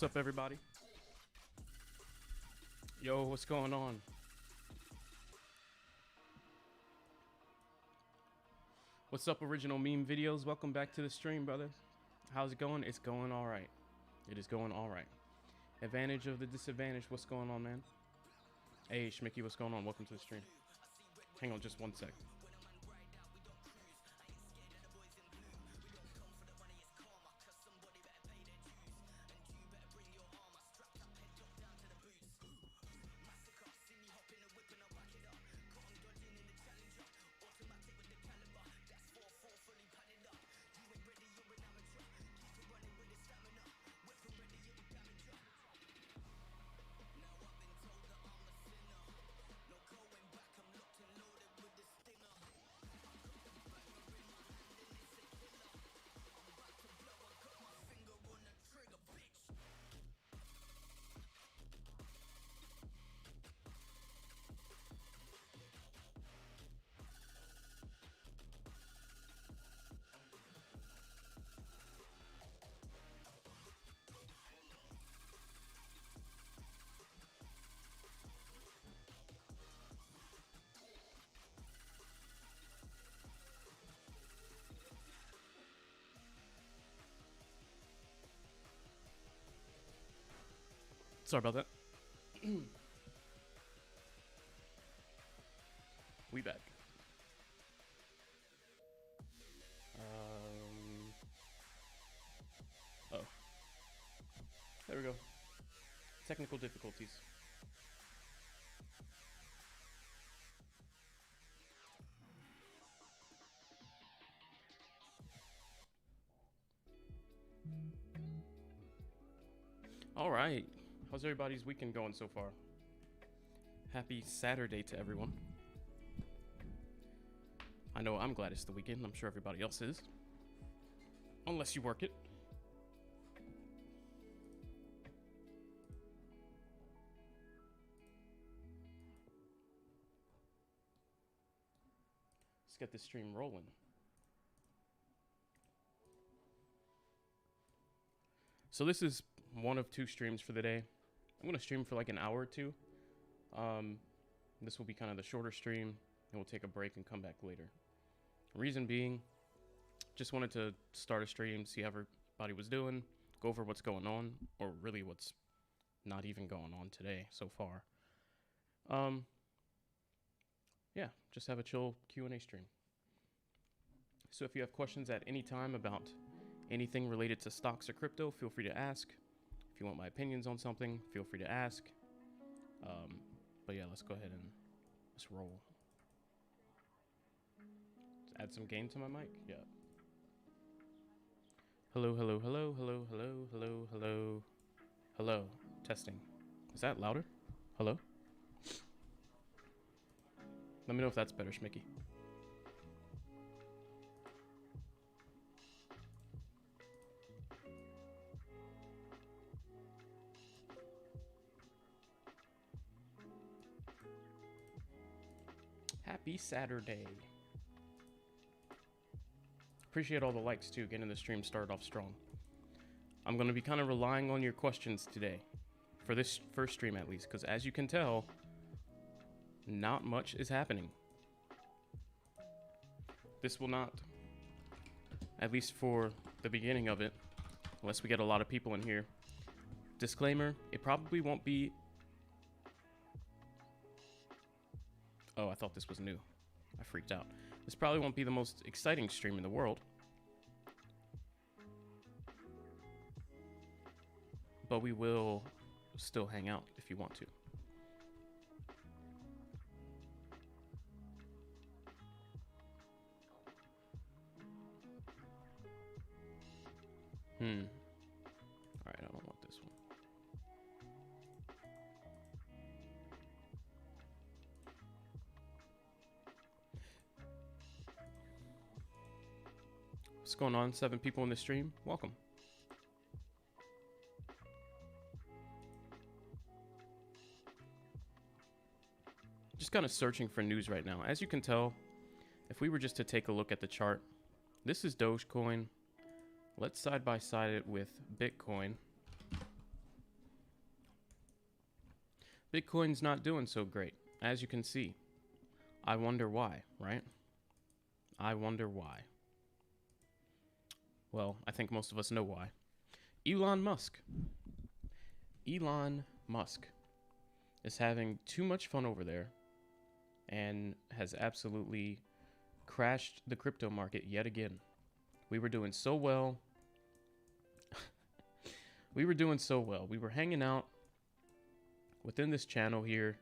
What's up, everybody? Yo, what's going on? What's up, original meme videos? Welcome back to the stream, brother. How's it going? It's going all right. It is going all right. Advantage of the disadvantage. What's going on, man? Hey, Schmicky, what's going on? Welcome to the stream. Hang on just one sec. Sorry about that. We back. Oh. There we go. Technical difficulties. All right. How's everybody's weekend going so far? Happy Saturday to everyone. I know I'm glad it's the weekend. I'm sure everybody else is. Unless you work it. Let's get this stream rolling. So this is one of two streams for the day. I'm going to stream for like an hour or two. This will be kind of the shorter stream, and we'll take a break and come back later. Reason being, just wanted to start a stream, see how everybody was doing, go over what's going on, or really what's not even going on today so far. Yeah, just have a chill Q&A stream. So if you have questions at any time about anything related to stocks or crypto, feel free to ask. If you want my opinions on something, feel free to ask. But yeah, let's go ahead and let's roll. Let's add some gain to my mic. Yeah. Hello, hello, hello, hello, hello, hello, hello. Hello. Testing. Is that louder? Hello? Let me know if that's better, Schmicky. Happy Saturday. Appreciate all the likes too, getting the stream started off strong. I'm going to be kind of relying on your questions today, for this first stream at least, because as you can tell, not much is happening. This will not, at least for the beginning of it, unless we get a lot of people in here. Disclaimer, it probably won't be... Oh, I thought this was new. I freaked out. This probably won't be the most exciting stream in the world. But we will still hang out if you want to. Alright, I don't want this one. What's going on? 7 people in the stream. Welcome. Just kind of searching for news right now. As you can tell, if we were just to take a look at the chart, this is Dogecoin. Let's side by side it with Bitcoin. Bitcoin's not doing so great, as you can see. I wonder why, right? I wonder why. Well, I think most of us know why. Elon Musk. Elon Musk is having too much fun over there and has absolutely crashed the crypto market yet again. We were doing so well. We were hanging out within this channel here,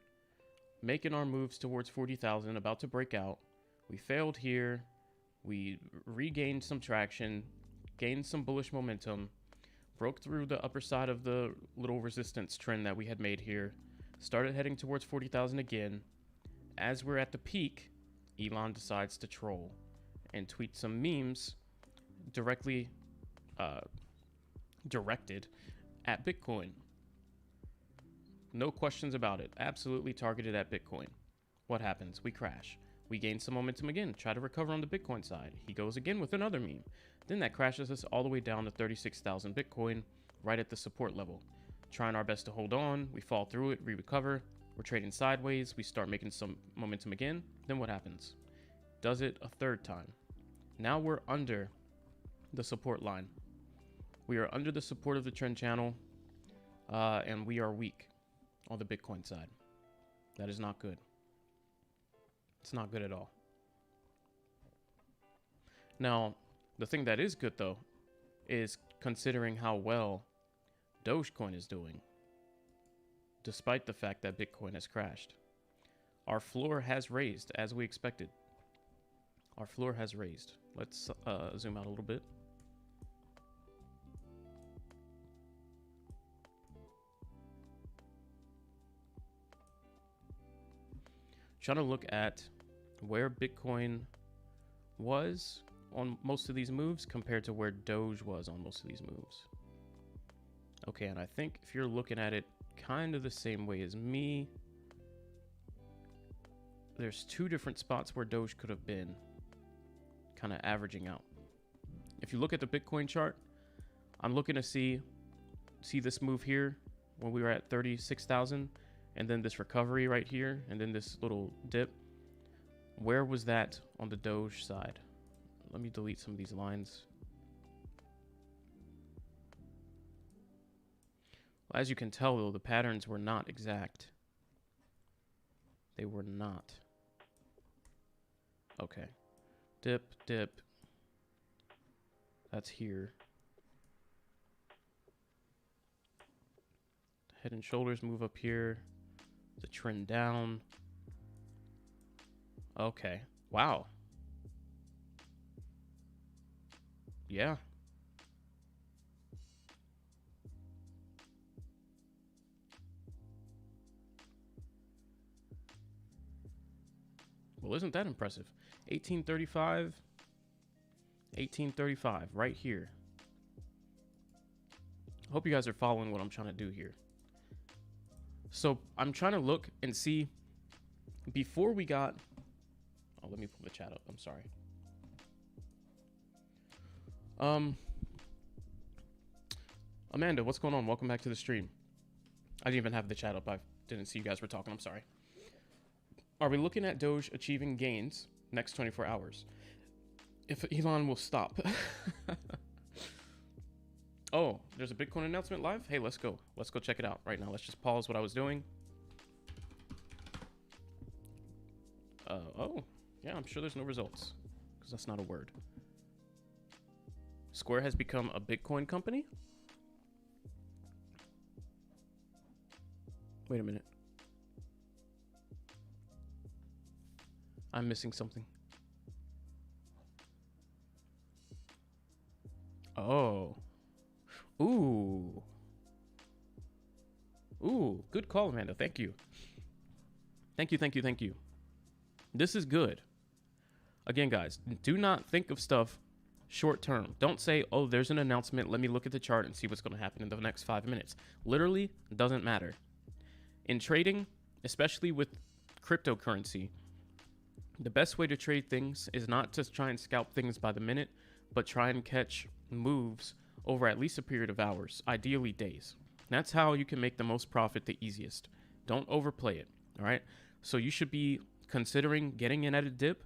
making our moves towards 40,000, about to break out. We failed here. We regained some traction, gained some bullish momentum, broke through the upper side of the little resistance trend that we had made here, started heading towards 40,000 again. As we're at the peak, Elon decides to troll and tweet some memes directly directed at Bitcoin. No questions about it. Absolutely targeted at Bitcoin. What happens? We crash. We gain some momentum again, try to recover on the Bitcoin side. He goes again with another meme. Then that crashes us all the way down to 36,000 Bitcoin, right at the support level. Trying our best to hold on. We fall through it, recover. We're trading sideways. We start making some momentum again. Then what happens? Does it a third time. Now we're under the support line. We are under the support of the trend channel, and we are weak on the Bitcoin side. That is not good. It's not good at all. Now, the thing that is good, though, is considering how well Dogecoin is doing, despite the fact that Bitcoin has crashed. Our floor has raised, as we expected. Our floor has raised. Let's zoom out a little bit. Trying to look at where Bitcoin was on most of these moves compared to where Doge was on most of these moves. Okay, and I think if you're looking at it kind of the same way as me, there's two different spots where Doge could have been, kind of averaging out. If you look at the Bitcoin chart, I'm looking to see this move here when we were at 36,000. And then this recovery right here, and then this little dip. Where was that on the Doge side? Let me delete some of these lines. Well, as you can tell, though, the patterns were not exact. They were not. Okay. Dip, dip. That's here. Head and shoulders move up here. The trend down. Okay. Wow. Yeah. Well, isn't that impressive? 1835. 1835 right here. Hope you guys are following what I'm trying to do here. So I'm trying to look and see before we got, oh, let me pull the chat up. I'm sorry. Amanda, what's going on? Welcome back to the stream. I didn't even have the chat up. I didn't see you guys were talking. I'm sorry. Are we looking at Doge achieving gains next 24 hours? If Elon will stop. Oh, there's a Bitcoin announcement live? Hey, let's go. Let's go check it out right now. Let's just pause what I was doing. Oh, yeah, I'm sure there's no results because that's not a word. Square has become a Bitcoin company? Wait a minute. I'm missing something. Oh. Ooh. Ooh, good call, Amanda. Thank you. Thank you, thank you, thank you. This is good. Again, guys, do not think of stuff short term. Don't say, oh, there's an announcement. Let me look at the chart and see what's going to happen in the next 5 minutes. Literally doesn't matter. In trading, especially with cryptocurrency, the best way to trade things is not to try and scalp things by the minute, but try and catch moves over at least a period of hours, ideally days. That's how you can make the most profit the easiest. Don't overplay it. All right. So you should be considering getting in at a dip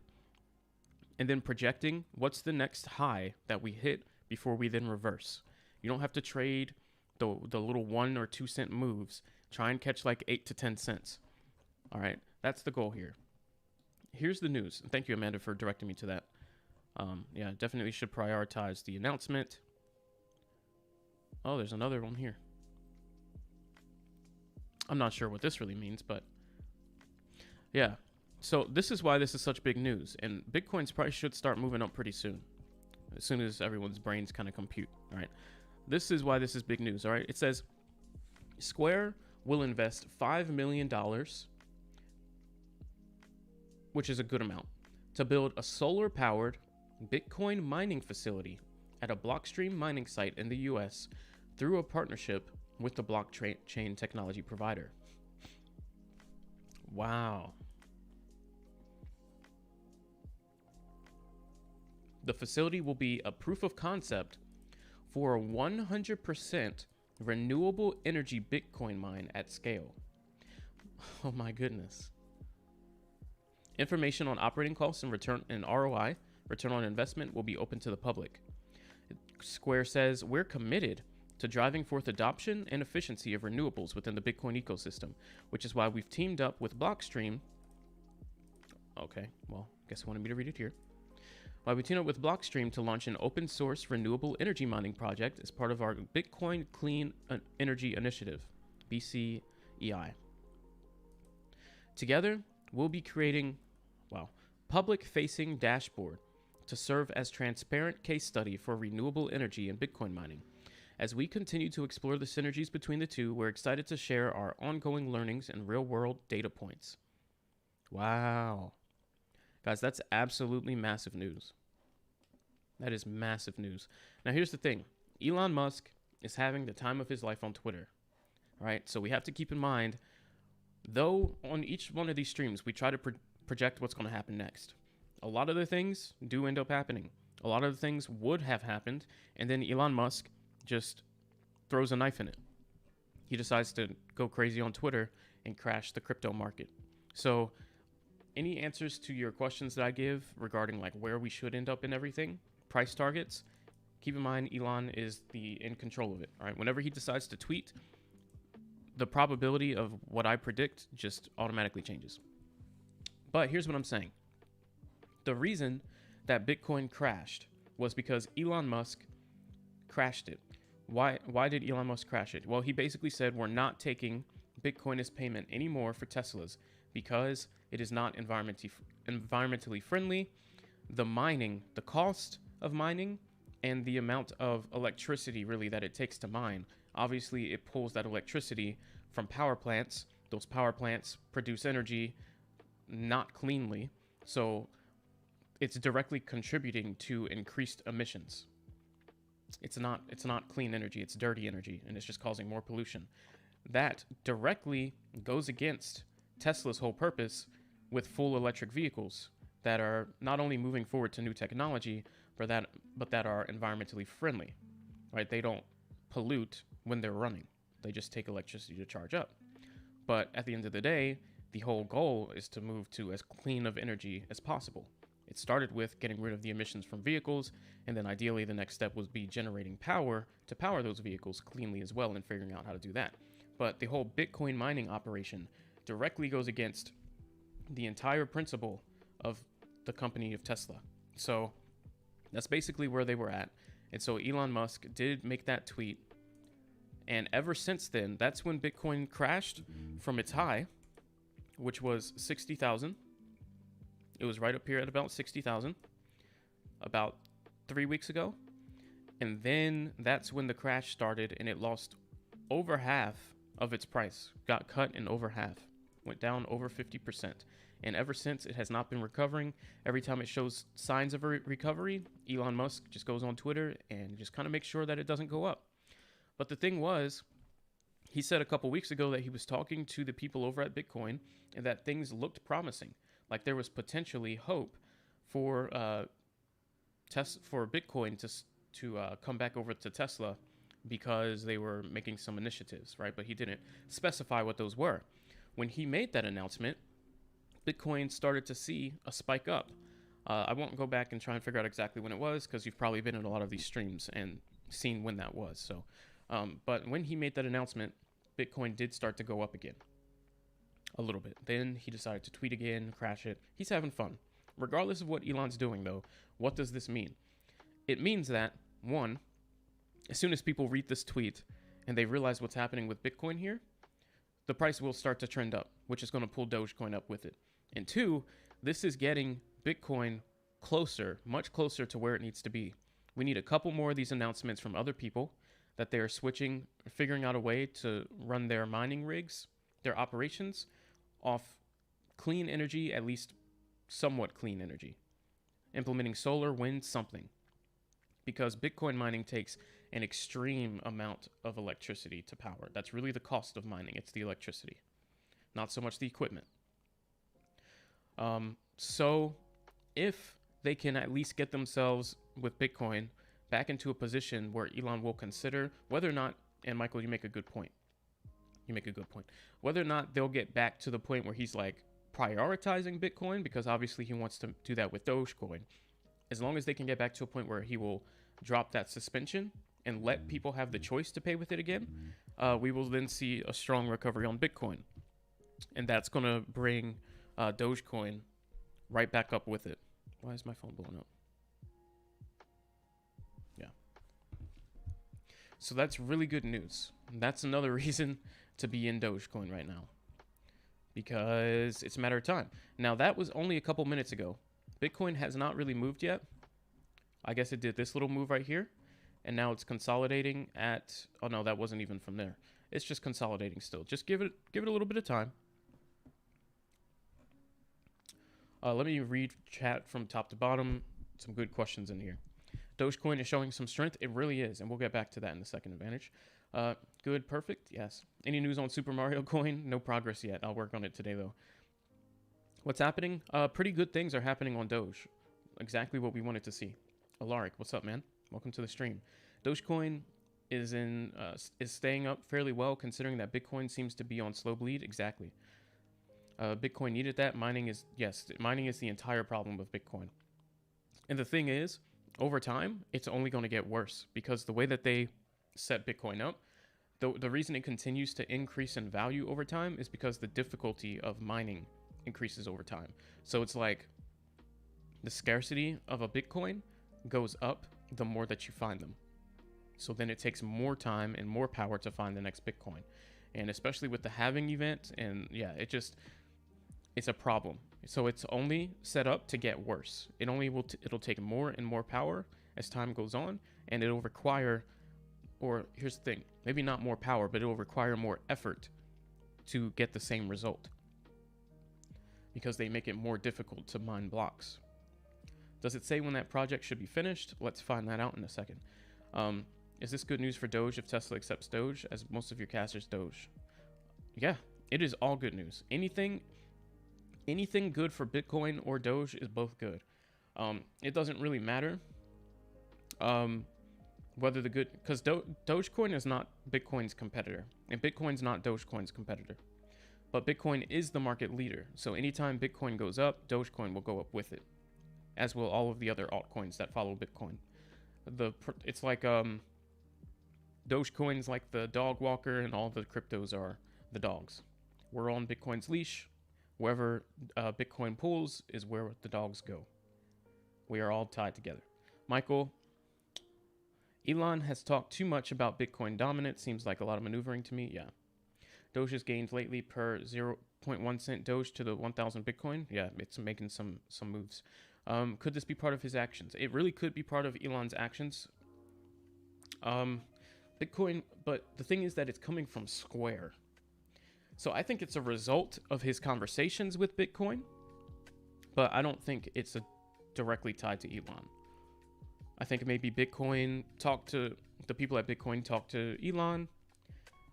and then projecting what's the next high that we hit before we then reverse. You don't have to trade the little 1 or 2 cent moves. Try and catch like 8 to 10 cents. All right. That's the goal here. Here's the news. Thank you, Amanda, for directing me to that. Yeah, definitely should prioritize the announcement. Oh, there's another one here. I'm not sure what this really means, but yeah. So this is why this is such big news. And Bitcoin's probably should start moving up pretty soon. As soon as everyone's brains kind of compute. All right. This is why this is big news. All right. It says Square will invest $5 million, which is a good amount, to build a solar-powered Bitcoin mining facility at a Blockstream mining site in the US through a partnership with the blockchain technology provider. Wow. The facility will be a proof of concept for a 100% renewable energy Bitcoin mine at scale. Oh my goodness. Information on operating costs and return and ROI, return on investment, will be open to the public. Square says, we're committed to driving forth adoption and efficiency of renewables within the Bitcoin ecosystem, which is why we've teamed up with Blockstream. Okay, well, guess you wanted me to read it here. Why we teamed up with Blockstream to launch an open source renewable energy mining project as part of our Bitcoin Clean Energy Initiative, VCEI. Together, we'll be creating, public-facing dashboard to serve as transparent case study for renewable energy and Bitcoin mining. As we continue to explore the synergies between the two, we're excited to share our ongoing learnings and real-world data points. Wow. Guys, that's absolutely massive news. That is massive news. Now, here's the thing. Elon Musk is having the time of his life on Twitter. All right, so we have to keep in mind, though on each one of these streams, we try to project what's going to happen next. A lot of the things do end up happening. A lot of the things would have happened, and then Elon Musk just throws a knife in it. He decides to go crazy on Twitter and crash the crypto market. So any answers to your questions that I give regarding like where we should end up in everything, price targets, keep in mind Elon is in control of it. All right. Whenever he decides to tweet, the probability of what I predict just automatically changes. But here's what I'm saying. The reason that Bitcoin crashed was because Elon Musk crashed it. Why did Elon Musk crash it? Well, he basically said we're not taking Bitcoin as payment anymore for Teslas because it is not environmentally friendly. The mining, the cost of mining, and the amount of electricity really that it takes to mine. Obviously, it pulls that electricity from power plants. Those power plants produce energy not cleanly, so it's directly contributing to increased emissions. It's not clean energy, it's dirty energy, and it's just causing more pollution. That directly goes against Tesla's whole purpose with full electric vehicles that are not only moving forward to new technology, but that are environmentally friendly, right? They don't pollute when they're running. They just take electricity to charge up. But at the end of the day, the whole goal is to move to as clean of energy as possible. It started with getting rid of the emissions from vehicles, and then ideally the next step would be generating power to power those vehicles cleanly as well and figuring out how to do that. But the whole Bitcoin mining operation directly goes against the entire principle of the company of Tesla. So that's basically where they were at. And so Elon Musk did make that tweet. And ever since then, that's when Bitcoin crashed from its high, which was 60,000. It was right up here at about 60,000 about 3 weeks ago. And then that's when the crash started and it lost over half of its price, got cut in over half, went down over 50%. And ever since, it has not been recovering. Every time it shows signs of a recovery, Elon Musk just goes on Twitter and just kind of makes sure that it doesn't go up. But the thing was, he said a couple weeks ago that he was talking to the people over at Bitcoin and that things looked promising. Like there was potentially hope for Bitcoin to come back over to Tesla because they were making some initiatives, right? But he didn't specify what those were. when he made that announcement, Bitcoin started to see a spike up. I won't go back and try and figure out exactly when it was, because you've probably been in a lot of these streams and seen when that was. So, but when he made that announcement, Bitcoin did start to go up again a little bit. Then he decided to tweet again, crash it. He's having fun. Regardless of what Elon's doing, though, what does this mean? It means that, one, as soon as people read this tweet and they realize what's happening with Bitcoin here, the price will start to trend up, which is going to pull Dogecoin up with it. And two, this is getting Bitcoin closer, much closer to where it needs to be. We need a couple more of these announcements from other people that they're switching, figuring out a way to run their mining rigs, their operations, off clean energy, at least somewhat clean energy. Implementing solar, wind, something. Because Bitcoin mining takes an extreme amount of electricity to power. That's really the cost of mining. It's the electricity, not so much the equipment. So if they can at least get themselves with Bitcoin back into a position where Elon will consider whether or not, and Michael, you make a good point. Whether or not they'll get back to the point where he's like prioritizing Bitcoin, because obviously he wants to do that with Dogecoin. As long as they can get back to a point where he will drop that suspension and let people have the choice to pay with it again, we will then see a strong recovery on Bitcoin. And that's going to bring Dogecoin right back up with it. Why is my phone blowing up? Yeah. So that's really good news. That's another reason to be in Dogecoin right now, because it's a matter of time. Now, that was only a couple minutes ago. Bitcoin has not really moved yet. I guess it did this little move right here, and now it's consolidating at, oh no, that wasn't even from there. It's just consolidating still. Just give it a little bit of time. Let me read chat from top to bottom. Some good questions in here. Dogecoin is showing some strength. It really is, and we'll get back to that in the second advantage. Good, perfect, yes. Any news on Super Mario Coin? No progress yet. I'll work on it today, though. What's happening? Pretty good things are happening on Doge. Exactly what we wanted to see. Alaric, what's up, man? Welcome to the stream. Dogecoin is staying up fairly well, considering that Bitcoin seems to be on slow bleed. Exactly. Bitcoin needed that. Mining is the entire problem of Bitcoin. And the thing is, over time, it's only going to get worse, because the way that they set Bitcoin up, the reason it continues to increase in value over time is because the difficulty of mining increases over time. So it's like the scarcity of a Bitcoin goes up the more that you find them. So then it takes more time and more power to find the next Bitcoin. And especially with the halving event, and yeah, it's a problem. So it's only set up to get worse. It'll take more and more power as time goes on, and it'll require, or here's the thing, maybe not more power, but it'll require more effort to get the same result, because they make it more difficult to mine blocks. Does it say when that project should be finished? Let's find that out in a second. Is this good news for Doge if Tesla accepts Doge, as most of your casters Doge? Yeah, it is all good news. Anything good for Bitcoin or Doge is both good. It doesn't really matter whether because Dogecoin is not Bitcoin's competitor, and Bitcoin's not Dogecoin's competitor. But Bitcoin is the market leader, so anytime Bitcoin goes up, Dogecoin will go up with it, as will all of the other altcoins that follow Bitcoin. It's like Dogecoin's like the dog walker, and all the cryptos are the dogs. We're on Bitcoin's leash. Wherever Bitcoin pulls is where the dogs go. We are all tied together. Michael, Elon has talked too much about Bitcoin dominance. Seems like a lot of maneuvering to me. Yeah. Doge has gained lately per 0.1 cent Doge to the 1,000 Bitcoin. Yeah, it's making some moves. Could this be part of his actions? It really could be part of Elon's actions. Bitcoin, but the thing is that it's coming from Square. So I think it's a result of his conversations with Bitcoin, but I don't think it's directly tied to Elon. I think maybe the people at Bitcoin talked to Elon,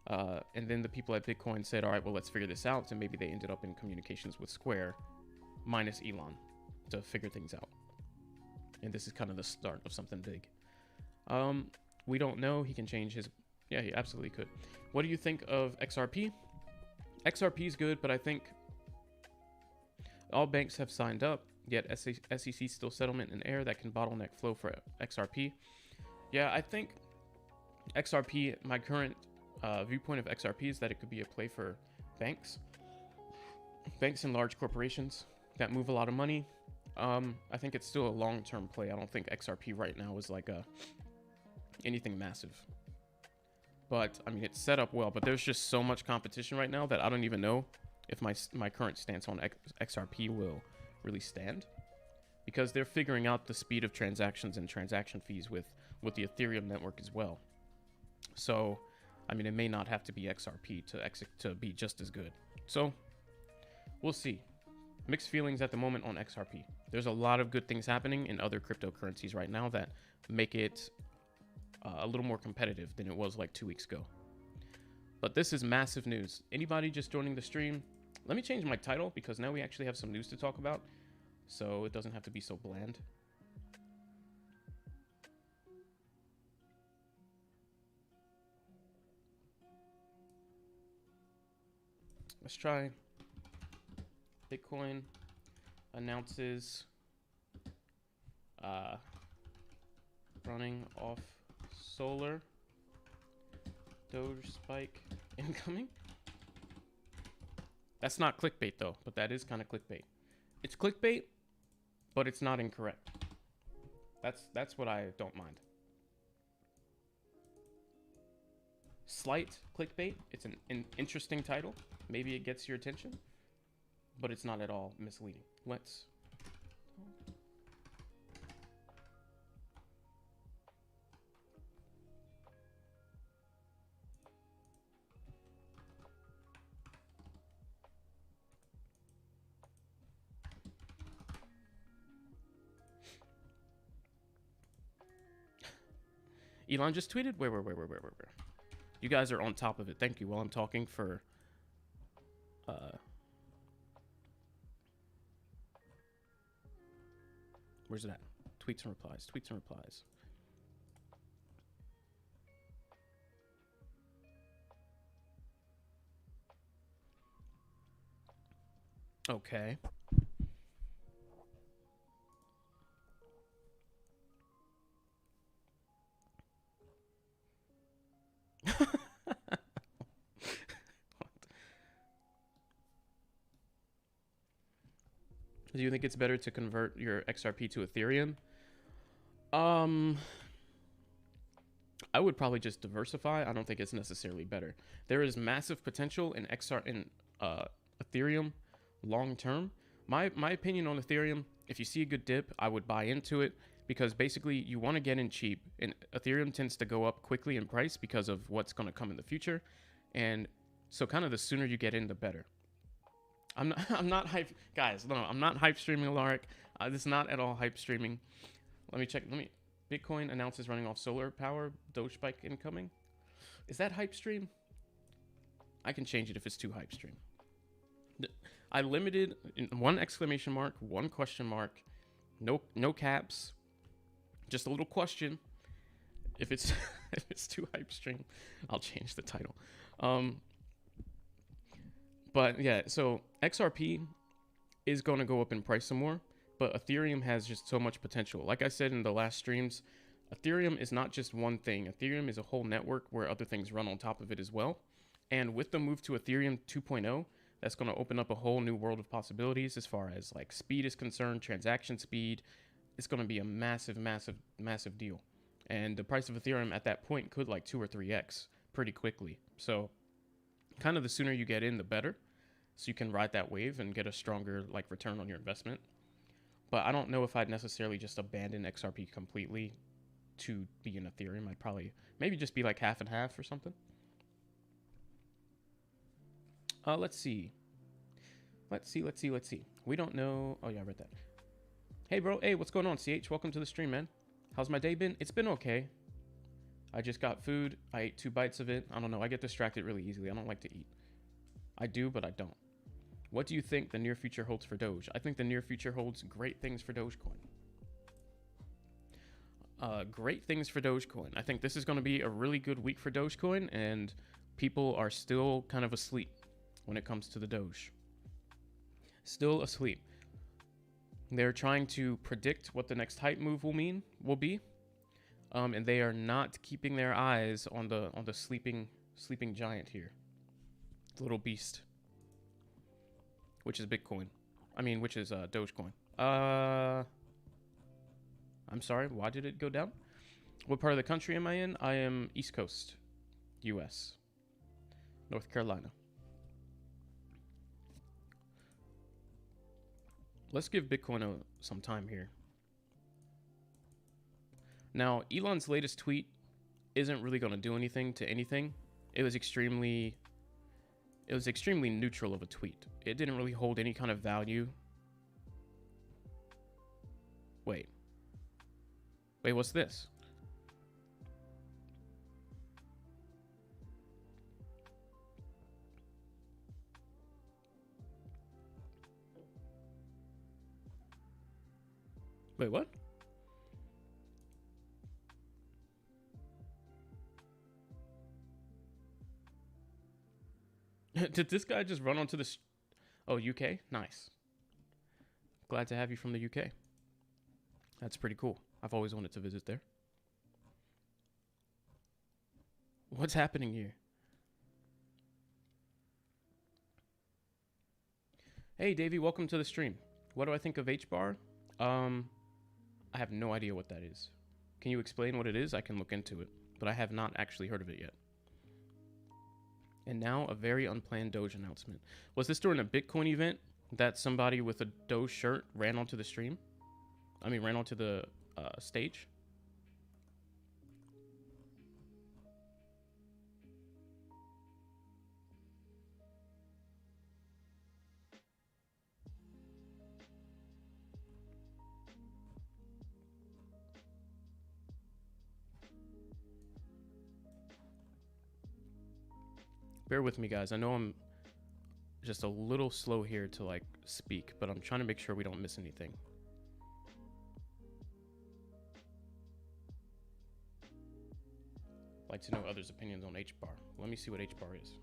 and then the people at Bitcoin said, all right, well, let's figure this out. And maybe they ended up in communications with Square minus Elon to figure things out. And this is kind of the start of something big. We don't know. He can change his... Yeah, he absolutely could. What do you think of XRP? XRP is good, but I think all banks have signed up, yet SEC still settlement in air that can bottleneck flow for XRP. Yeah, I think XRP, my current viewpoint of XRP is that it could be a play for banks and large corporations that move a lot of money. I think it's still a long-term play. I don't think XRP right now is like anything massive. But I mean, it's set up well, but there's just so much competition right now that I don't even know if my current stance on XRP will really stand, because they're figuring out the speed of transactions and transaction fees with the Ethereum network as well. So, I mean, it may not have to be XRP to be just as good. So, we'll see. Mixed feelings at the moment on XRP. There's a lot of good things happening in other cryptocurrencies right now that make it a little more competitive than it was like 2 weeks ago. But this is massive news. Anybody just joining the stream, let me change my title because now we actually have some news to talk about, so it doesn't have to be so bland. Let's try. Bitcoin announces running off solar, Doge spike incoming. That's not clickbait though, but that is kind of clickbait. It's clickbait, but it's not incorrect. That's what I don't mind. Slight clickbait. It's an interesting title. Maybe it gets your attention, but it's not at all misleading. Let's. Elon just tweeted. Where? You guys are on top of it. Thank you. While I'm talking for. Where's it at? Tweets and replies. Tweets and replies. Okay. Do you think it's better to convert your XRP to Ethereum? I would probably just diversify. I don't think it's necessarily better. There is massive potential in Ethereum long term. My opinion on Ethereum, if you see a good dip, I would buy into it, because basically you want to get in cheap, and Ethereum tends to go up quickly in price because of what's going to come in the future. And so kind of the sooner you get in, the better. I'm not hype, guys. No, I'm not hype streaming, Alaric. This is not at all hype streaming. Let me check. Bitcoin announces running off solar power. Doge spike incoming. Is that hype stream? I can change it if it's too hype stream. I limited in 1 exclamation mark, 1 question mark, no caps, just a little question. If it's if it's too hype stream, I'll change the title. But yeah, so XRP is going to go up in price some more, but Ethereum has just so much potential. Like I said in the last streams, Ethereum is not just one thing. Ethereum is a whole network where other things run on top of it as well. And with the move to Ethereum 2.0, that's going to open up a whole new world of possibilities as far as like speed is concerned, transaction speed. It's going to be a massive, massive, massive deal. And the price of Ethereum at that point could like 2 or 3x pretty quickly. So kind of the sooner you get in, the better, so you can ride that wave and get a stronger like return on your investment. But I don't know if I'd necessarily just abandon XRP completely to be in Ethereum. I'd probably maybe just be like half and half or something. Let's see. We don't know. Oh yeah, I read that. Hey bro, hey, what's going on, CH? Welcome to the stream, man. How's my day been? It's been okay. I just got food. I ate 2 bites of it. I don't know. I get distracted really easily. I don't like to eat. I do, but I don't. What do you think the near future holds for Doge? I think the near future holds great things for Dogecoin. Great things for Dogecoin. I think this is going to be a really good week for Dogecoin, and people are still kind of asleep. when it comes to the Doge. Still asleep. They're trying to predict what the next hype move will be. And they are not keeping their eyes on the sleeping giant here. The little beast. Which is Bitcoin. Which is Dogecoin. I'm sorry, why did it go down? What part of the country am I in? I am East Coast, US, North Carolina. Let's give Bitcoin some time here. Now, Elon's latest tweet isn't really going to do anything to anything. It was extremely neutral of a tweet. It didn't really hold any kind of value. Wait, what's this? Wait, what? Did this guy just run onto the... Oh, UK? Nice. Glad to have you from the UK. That's pretty cool. I've always wanted to visit there. What's happening here? Hey, Davey, welcome to the stream. What do I think of HBAR? I have no idea what that is. Can you explain what it is? I can look into it, but I have not actually heard of it yet. And now a very unplanned Doge announcement. Was this during a Bitcoin event that somebody with a Doge shirt ran onto the stream? Ran onto the stage? Bear with me, guys. I know I'm just a little slow here to speak, but I'm trying to make sure we don't miss anything. I'd like to know others' opinions on HBAR. Let me see what HBAR is.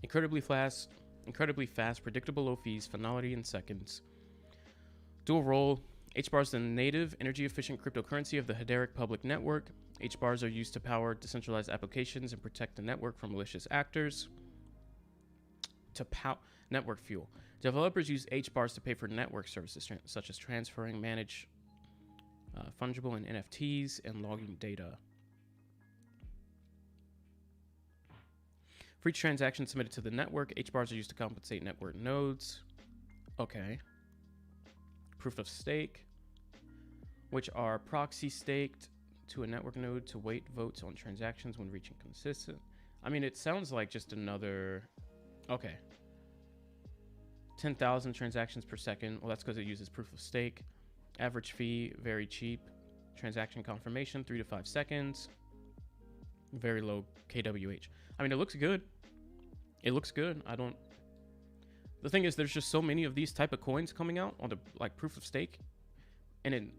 Incredibly fast, predictable low fees, finality in seconds. Dual role. HBAR is the native, energy-efficient cryptocurrency of the Hederic public network. HBARs are used to power decentralized applications and protect the network from malicious actors. Network fuel. Developers use HBARs to pay for network services such as transferring, manage fungible and NFTs, and logging data. For each transaction submitted to the network, HBARs are used to compensate network nodes. Okay. Proof of stake, which are proxy staked to a network node to wait votes on transactions when reaching consistent. It sounds like just another... Okay. 10,000 transactions per second. Well, that's because it uses proof of stake. Average fee, very cheap. Transaction confirmation, 3 to 5 seconds. Very low KWH. It looks good. It looks good. The thing is, there's just so many of these type of coins coming out on the proof of stake. And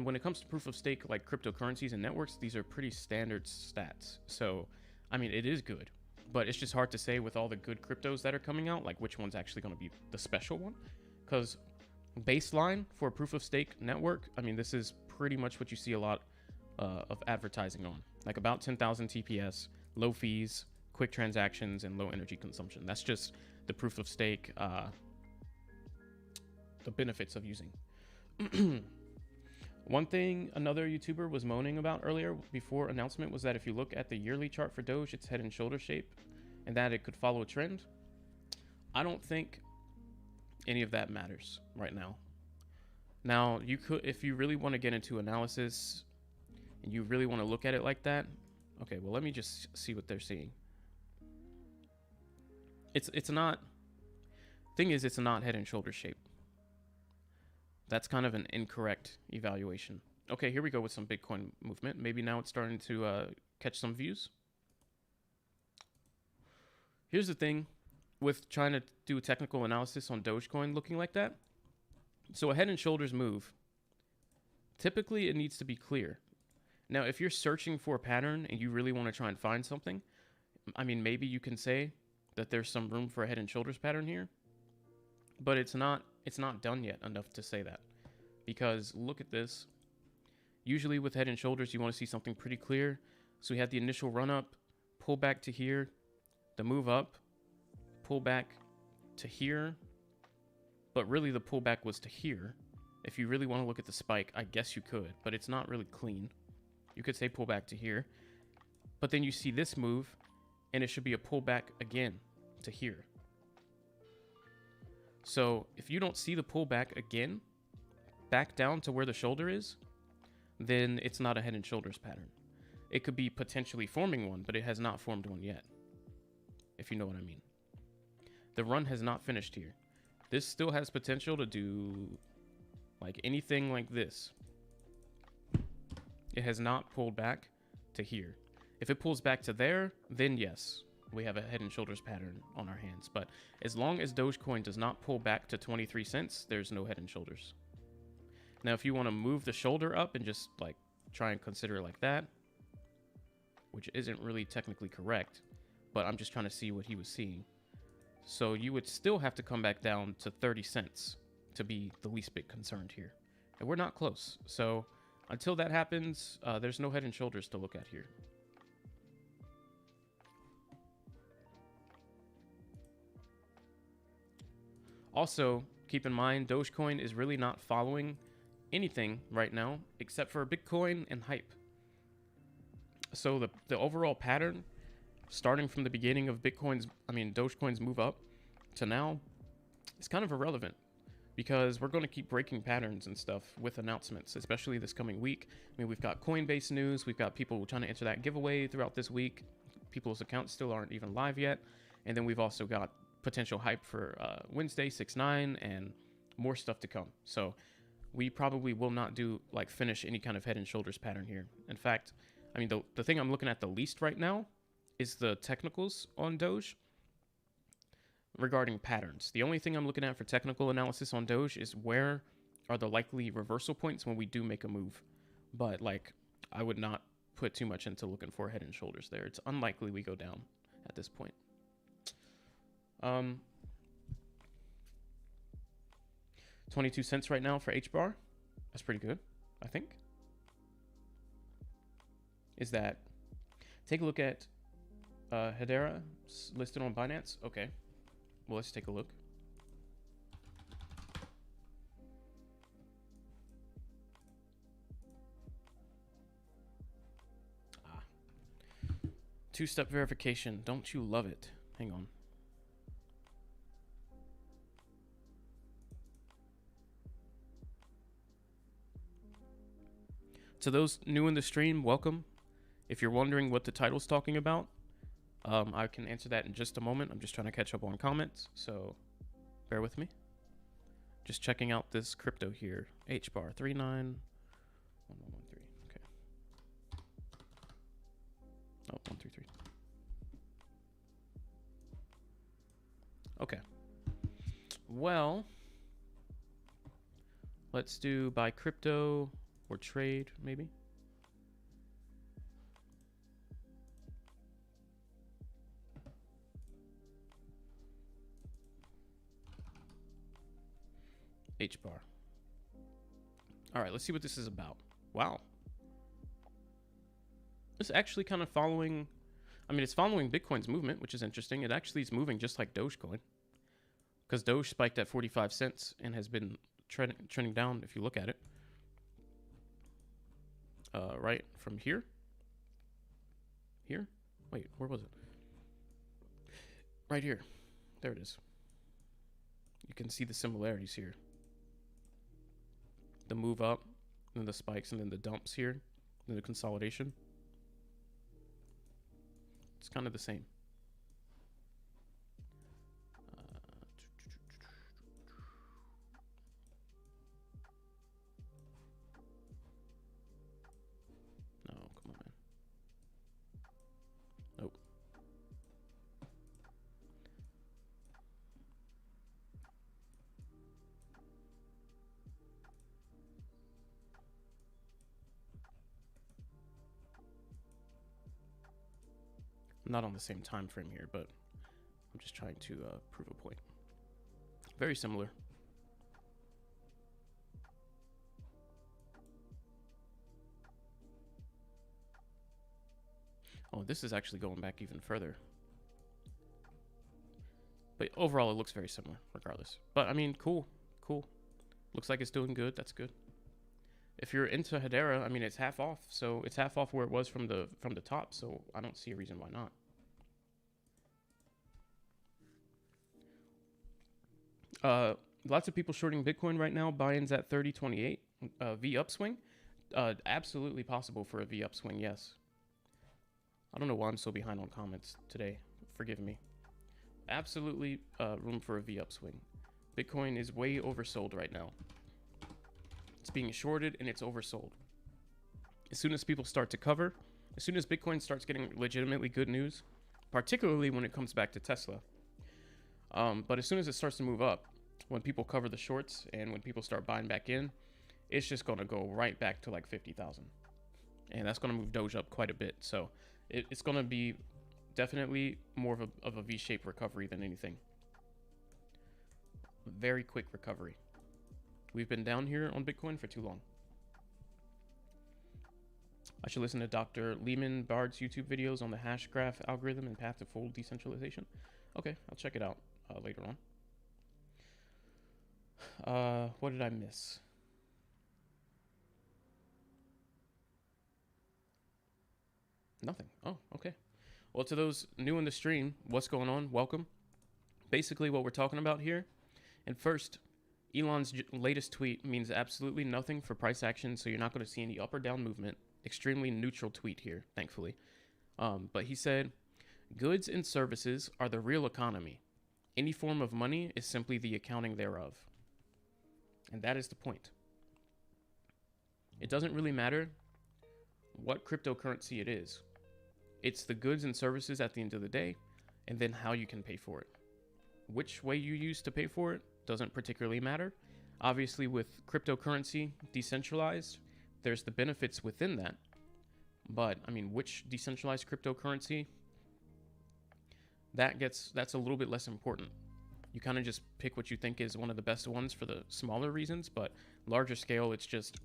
when it comes to proof of stake, like cryptocurrencies and networks, these are pretty standard stats. So, it is good. But it's just hard to say with all the good cryptos that are coming out, which one's actually going to be the special one. Because baseline for a proof of stake network, this is pretty much what you see a lot of advertising on. About 10,000 TPS, low fees, quick transactions, and low energy consumption. That's just the proof of stake, the benefits of using. One thing another YouTuber was moaning about earlier before announcement was that if you look at the yearly chart for Doge, it's head and shoulder shape, and that it could follow a trend. I don't think any of that matters right now. Now, you could, if you really want to get into analysis and you really want to look at it like that. Okay, well, let me just see what they're seeing. It's not, thing is, it's not head and shoulder shape. That's kind of an incorrect evaluation. Okay, here we go with some Bitcoin movement. Maybe now it's starting to catch some views. Here's the thing with trying to do technical analysis on Dogecoin looking like that. So a head and shoulders move, typically it needs to be clear. Now, if you're searching for a pattern and you really want to try and find something, I mean, maybe you can say that there's some room for a head and shoulders pattern here, but it's not done yet enough to say that. Because look at this. Usually with head and shoulders, you want to see something pretty clear. So we had the initial run up, pull back to here, the move up, pull back to here, but really the pullback was to here. If you really want to look at the spike, I guess you could, but it's not really clean. You could say pull back to here, but then you see this move and it should be a pullback again to here. So if you don't see the pullback again, back down to where the shoulder is, then it's not a head and shoulders pattern. It could be potentially forming one, but it has not formed one yet, if you know what I mean. The run has not finished here. This still has potential to do like anything like this. It has not pulled back to here. If it pulls back to there, then yes, we have a head and shoulders pattern on our hands. But as long as Dogecoin does not pull back to 23 cents, there's no head and shoulders. Now, if you want to move the shoulder up and just like try and consider it like that, which isn't really technically correct, but I'm just trying to see what he was seeing. So you would still have to come back down to 30 cents to be the least bit concerned here. And we're not close. So until that happens, there's no head and shoulders to look at here. Also, keep in mind, Dogecoin is really not following anything right now except for Bitcoin and hype. So the overall pattern, starting from the beginning of Dogecoin's move up to now, is kind of irrelevant because we're going to keep breaking patterns and stuff with announcements, especially this coming week. I mean, we've got Coinbase news. We've got people trying to enter that giveaway throughout this week. People's accounts still aren't even live yet. And then we've also got potential hype for Wednesday, 6/9, and more stuff to come. So we probably will not finish any kind of head and shoulders pattern here. In fact, I mean, the thing I'm looking at the least right now is the technicals on Doge regarding patterns. The only thing I'm looking at for technical analysis on Doge is where are the likely reversal points when we do make a move. But I would not put too much into looking for head and shoulders there. It's unlikely we go down at this point. 22 cents right now for HBAR. That's pretty good, I think. Is that, take a look at Hedera listed on Binance. Okay, well, let's take a look. Two-step verification. Don't you love it? Hang on. To those new in the stream, welcome. If you're wondering what the title's talking about, I can answer that in just a moment. I'm just trying to catch up on comments, so bear with me. Just checking out this crypto here. HBAR 391113. Okay. Oh, 133. Okay. Well, let's do buy crypto or trade, maybe. HBAR. All right, let's see what this is about. Wow. It's actually kind of following, it's following Bitcoin's movement, which is interesting. It actually is moving just like Dogecoin, because Doge spiked at 45 cents and has been trending down if you look at it. Right from here. Here? Wait, where was it? Right here. There it is. You can see the similarities here. The move up, and then the spikes, and then the dumps here, and then the consolidation. It's kind of the same. No, come on, man. Nope. not on the same time frame here, but I'm just trying to prove a point. Very similar. Oh, this is actually going back even further. But overall, it looks very similar, regardless. But, I mean, cool. Cool. Looks like it's doing good. That's good. If you're into Hedera, I mean, it's half off. So, it's half off where it was from the top. So, I don't see a reason why not. Lots of people shorting Bitcoin right now. Buy-ins at 30.28. V upswing. Absolutely possible for a V upswing, yes. I don't know why I'm so behind on comments today. Forgive me. Absolutely room for a V upswing. Bitcoin is way oversold right now. It's being shorted and it's oversold. As soon as people start to cover, as soon as Bitcoin starts getting legitimately good news, particularly when it comes back to Tesla, but as soon as it starts to move up, when people cover the shorts and when people start buying back in, it's just going to go right back to like 50,000. And that's going to move Doge up quite a bit. So it's going to be definitely more of a V-shaped recovery than anything. Very quick recovery. We've been down here on Bitcoin for too long. I should listen to Dr. Lehman Bard's YouTube videos on the hash graph algorithm and path to full decentralization. Okay, I'll check it out later on. What did I miss? Nothing. Oh, okay. Well, to those new in the stream, what's going on? Welcome. Basically, what we're talking about here. And first, Elon's latest tweet means absolutely nothing for price action, so you're not going to see any up or down movement. Extremely neutral tweet here, thankfully. But he said, goods and services are the real economy. Any form of money is simply the accounting thereof. And that is the point. It doesn't really matter what cryptocurrency it is. It's the goods and services at the end of the day, and then how you can pay for it. Which way you use to pay for it doesn't particularly matter. Obviously, with cryptocurrency decentralized, there's the benefits within that. But, I mean, which decentralized cryptocurrency, that's a little bit less important. You kind of just pick what you think is one of the best ones for the smaller reasons, but larger scale, it's just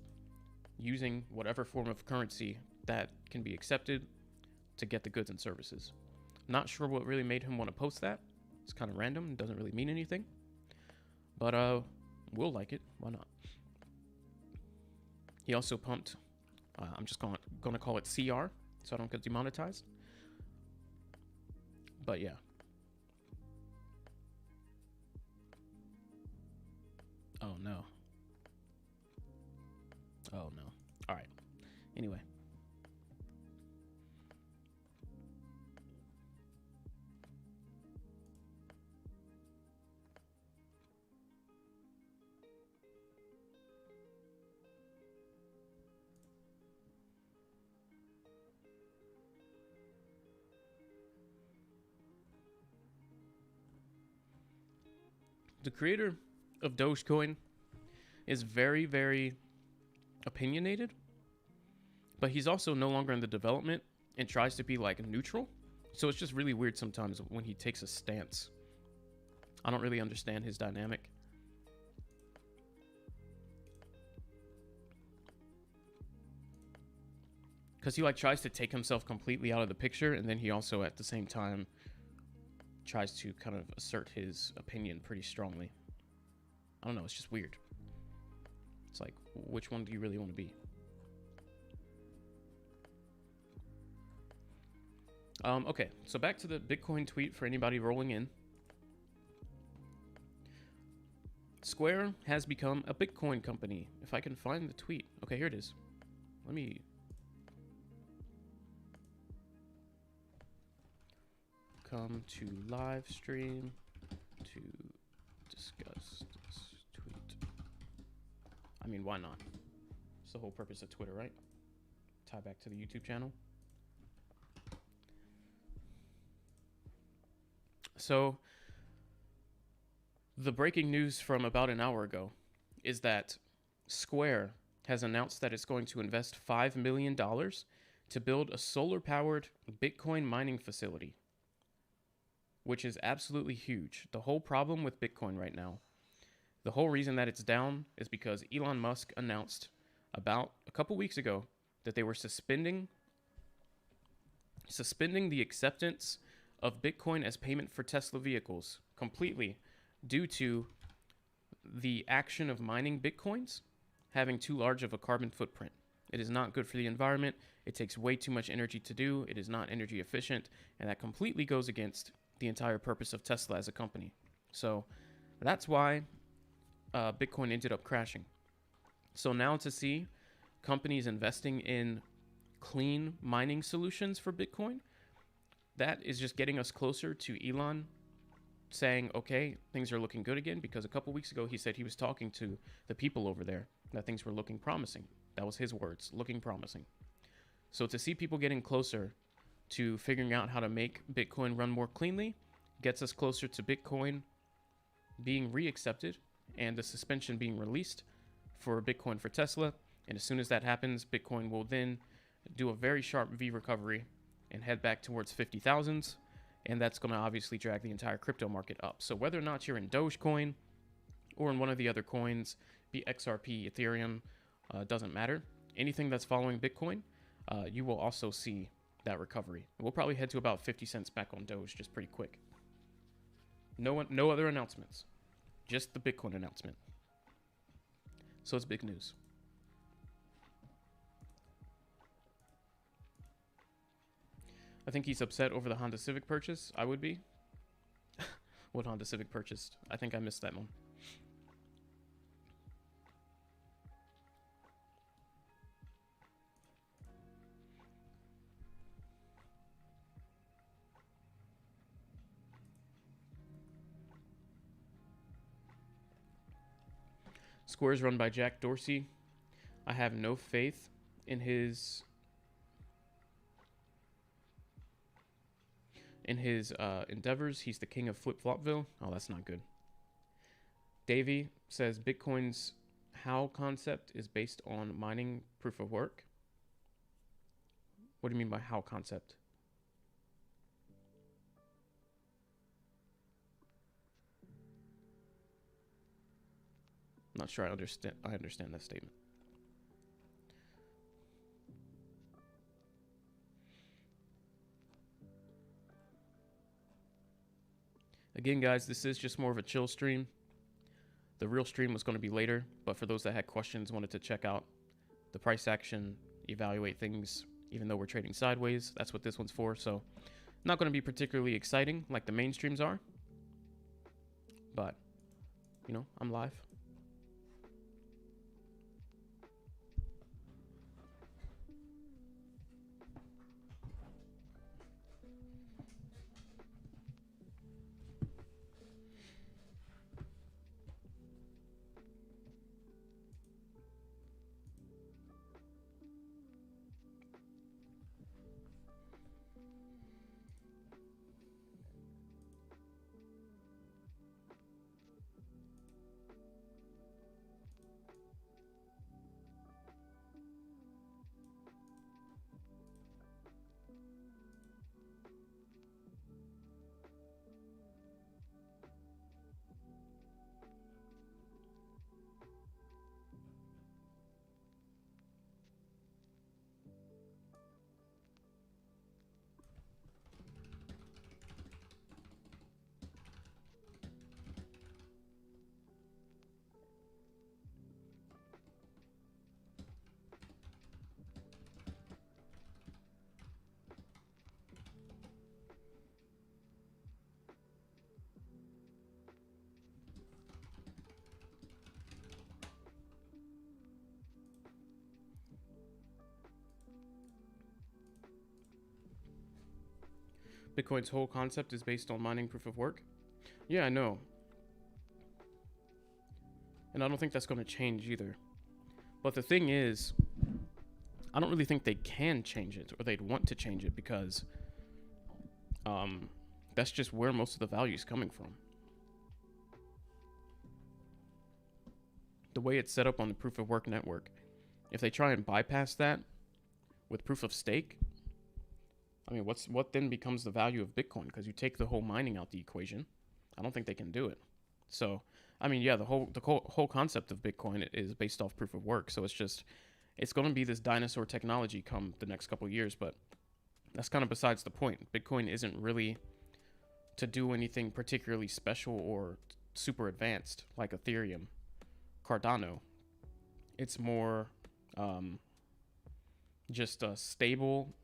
using whatever form of currency that can be accepted to get the goods and services. Not sure what really made him want to post that. It's kind of random. It doesn't really mean anything. But we'll like it. Why not? He also pumped. I'm just going to call it CR so I don't get demonetized. But yeah. Oh no. Oh no. All right. Anyway. The creator of Dogecoin is very, very opinionated, but he's also no longer in the development and tries to be like neutral. So it's just really weird sometimes when he takes a stance. I don't really understand his dynamic. Because he like tries to take himself completely out of the picture, and then he also at the same time tries to kind of assert his opinion pretty strongly. I don't know, it's just weird. It's like, which one do you really want to be? Okay, so back to the Bitcoin tweet for anybody rolling in. Square has become a Bitcoin company. If I can find the tweet. Okay, here it is. Let me... come to live stream to discuss this tweet. I mean, why not? It's the whole purpose of Twitter, right? Tie back to the YouTube channel. So, the breaking news from about an hour ago is that Square has announced that it's going to invest $5 million to build a solar-powered Bitcoin mining facility, which is absolutely huge. The whole problem with Bitcoin right now, the whole reason that it's down is because Elon Musk announced about a couple weeks ago that they were suspending the acceptance of Bitcoin as payment for Tesla vehicles completely due to the action of mining Bitcoins having too large of a carbon footprint. It is not good for the environment. It takes way too much energy to do. It is not energy efficient, and that completely goes against the entire purpose of Tesla as a company. So that's why Bitcoin ended up crashing. So now to see companies investing in clean mining solutions for Bitcoin, that is just getting us closer to Elon saying, okay, things are looking good again, because a couple weeks ago he said he was talking to the people over there that things were looking promising. That was his words, looking promising. So to see people getting closer to figuring out how to make Bitcoin run more cleanly gets us closer to Bitcoin being reaccepted and the suspension being released for Bitcoin for Tesla. And as soon as that happens, Bitcoin will then do a very sharp V recovery and head back towards 50,000s. And that's going to obviously drag the entire crypto market up. So whether or not you're in Dogecoin or in one of the other coins, be XRP, Ethereum, doesn't matter. Anything that's following Bitcoin, you will also see that recovery. We'll probably head to about 50 cents back on Doge just pretty quick. No other announcements, just the Bitcoin announcement. So it's big news. I think he's upset over the Honda Civic purchase. I would be. What Honda Civic purchased? I think I missed that one. Square is run by Jack Dorsey. I have no faith in his endeavors. He's the king of Flip-Flopville. Oh, that's not good. Davey says Bitcoin's how concept is based on mining proof of work. What do you mean by how concept? I'm not sure I understand that statement. Again, guys, this is just more of a chill stream. The real stream was going to be later, but for those that had questions, wanted to check out the price action, evaluate things, even though we're trading sideways, that's what this one's for. So not going to be particularly exciting like the main streams are, but you know, I'm live. Bitcoin's whole concept is based on mining proof of work. Yeah, I know. And I don't think that's going to change either. But the thing is, I don't really think they can change it, or they'd want to change it, because that's just where most of the value is coming from. The way it's set up on the proof of work network, if they try and bypass that, with proof of stake, I mean, what then becomes the value of Bitcoin? Because you take the whole mining out the equation. I don't think they can do it. So, I mean, yeah, the whole concept of Bitcoin is based off proof of work. So it's going to be this dinosaur technology come the next couple of years, but that's kind of besides the point. Bitcoin isn't really to do anything particularly special or super advanced like Ethereum, Cardano. It's more just a stable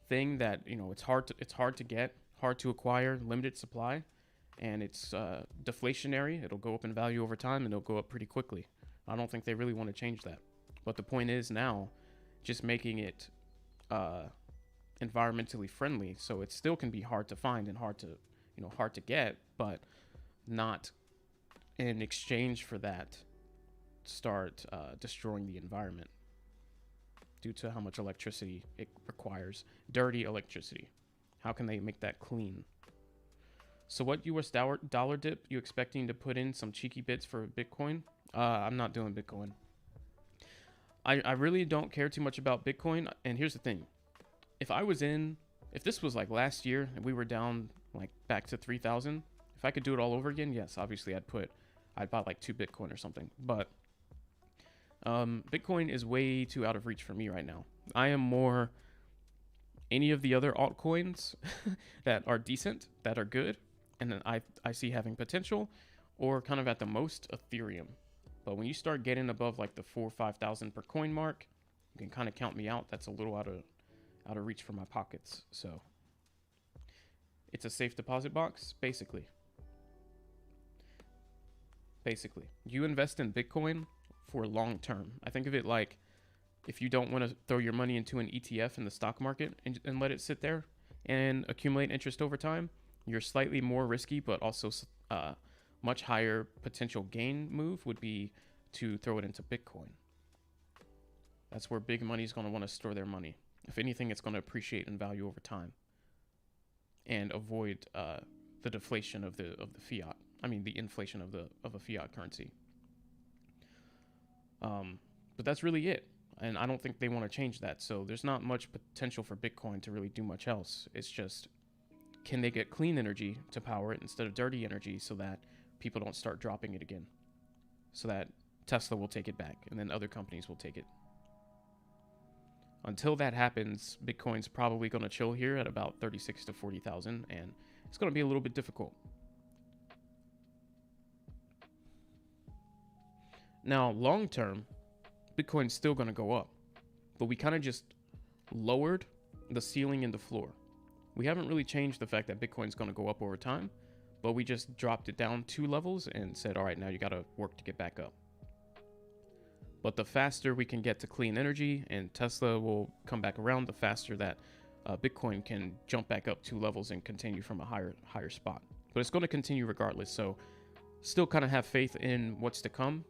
thing that, you know, it's hard to get, hard to acquire, limited supply, and it's deflationary. It'll go up in value over time, and it'll go up pretty quickly. I don't think they really want to change that. But the point is now just making it environmentally friendly, so it still can be hard to find and hard to get, but not in exchange for that start destroying the environment due to how much electricity it requires. Dirty electricity. How can they make that clean? So what US dollar dip you expecting to put in some cheeky bits for Bitcoin? I'm not doing Bitcoin. I really don't care too much about Bitcoin. And here's the thing. If this was like last year and we were down like back to 3,000, if I could do it all over again, yes, obviously I'd buy like 2 Bitcoin or something. But Bitcoin is way too out of reach for me right now. I am more any of the other altcoins that are decent, that are good, and then I see having potential, or kind of at the most Ethereum. But when you start getting above like the 4,000 or 5,000 per coin mark, you can kind of count me out. That's a little out of reach for my pockets. So it's a safe deposit box, basically. You invest in Bitcoin for long term. I think of it like if you don't want to throw your money into an ETF in the stock market and let it sit there and accumulate interest over time, you're slightly more risky, but also much higher potential gain move would be to throw it into Bitcoin. That's where big money is going to want to store their money. If anything, it's going to appreciate in value over time and avoid the deflation of the fiat. I mean, the inflation of a fiat currency. But that's really it. And I don't think they want to change that. So there's not much potential for Bitcoin to really do much else. It's just, can they get clean energy to power it instead of dirty energy so that people don't start dropping it again? So that Tesla will take it back and then other companies will take it. Until that happens, Bitcoin's probably going to chill here at about 36 to 40,000, and it's going to be a little bit difficult. Now, long term, Bitcoin's still going to go up, but we kind of just lowered the ceiling and the floor. We haven't really changed the fact that Bitcoin's going to go up over time, but we just dropped it down 2 levels and said, all right, now you got to work to get back up. But the faster we can get to clean energy and Tesla will come back around, the faster that Bitcoin can jump back up 2 levels and continue from a higher spot. But it's going to continue regardless. So still kind of have faith in what's to come.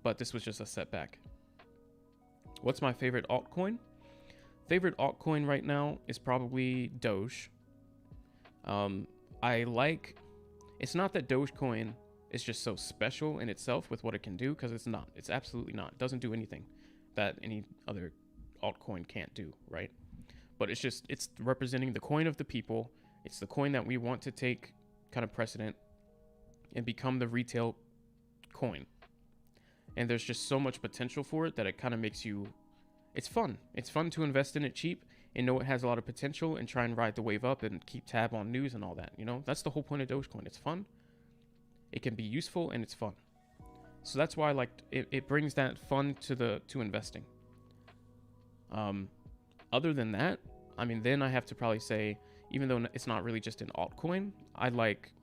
But this was just a setback. What's my favorite altcoin? Favorite altcoin right now is probably Doge. It's not that Dogecoin is just so special in itself with what it can do, because it's not. It's absolutely not. It doesn't do anything that any other altcoin can't do, right? But it's representing the coin of the people. It's the coin that we want to take kind of precedent and become the retail coin. And there's just so much potential for it that it kind of makes you, it's fun. It's fun to invest in it cheap and know it has a lot of potential and try and ride the wave up and keep tab on news and all that. You know, that's the whole point of Dogecoin. It's fun. It can be useful and it's fun. So that's why I like it brings that fun to investing. Other than that, I mean, then I have to probably say, even though it's not really just an altcoin, I like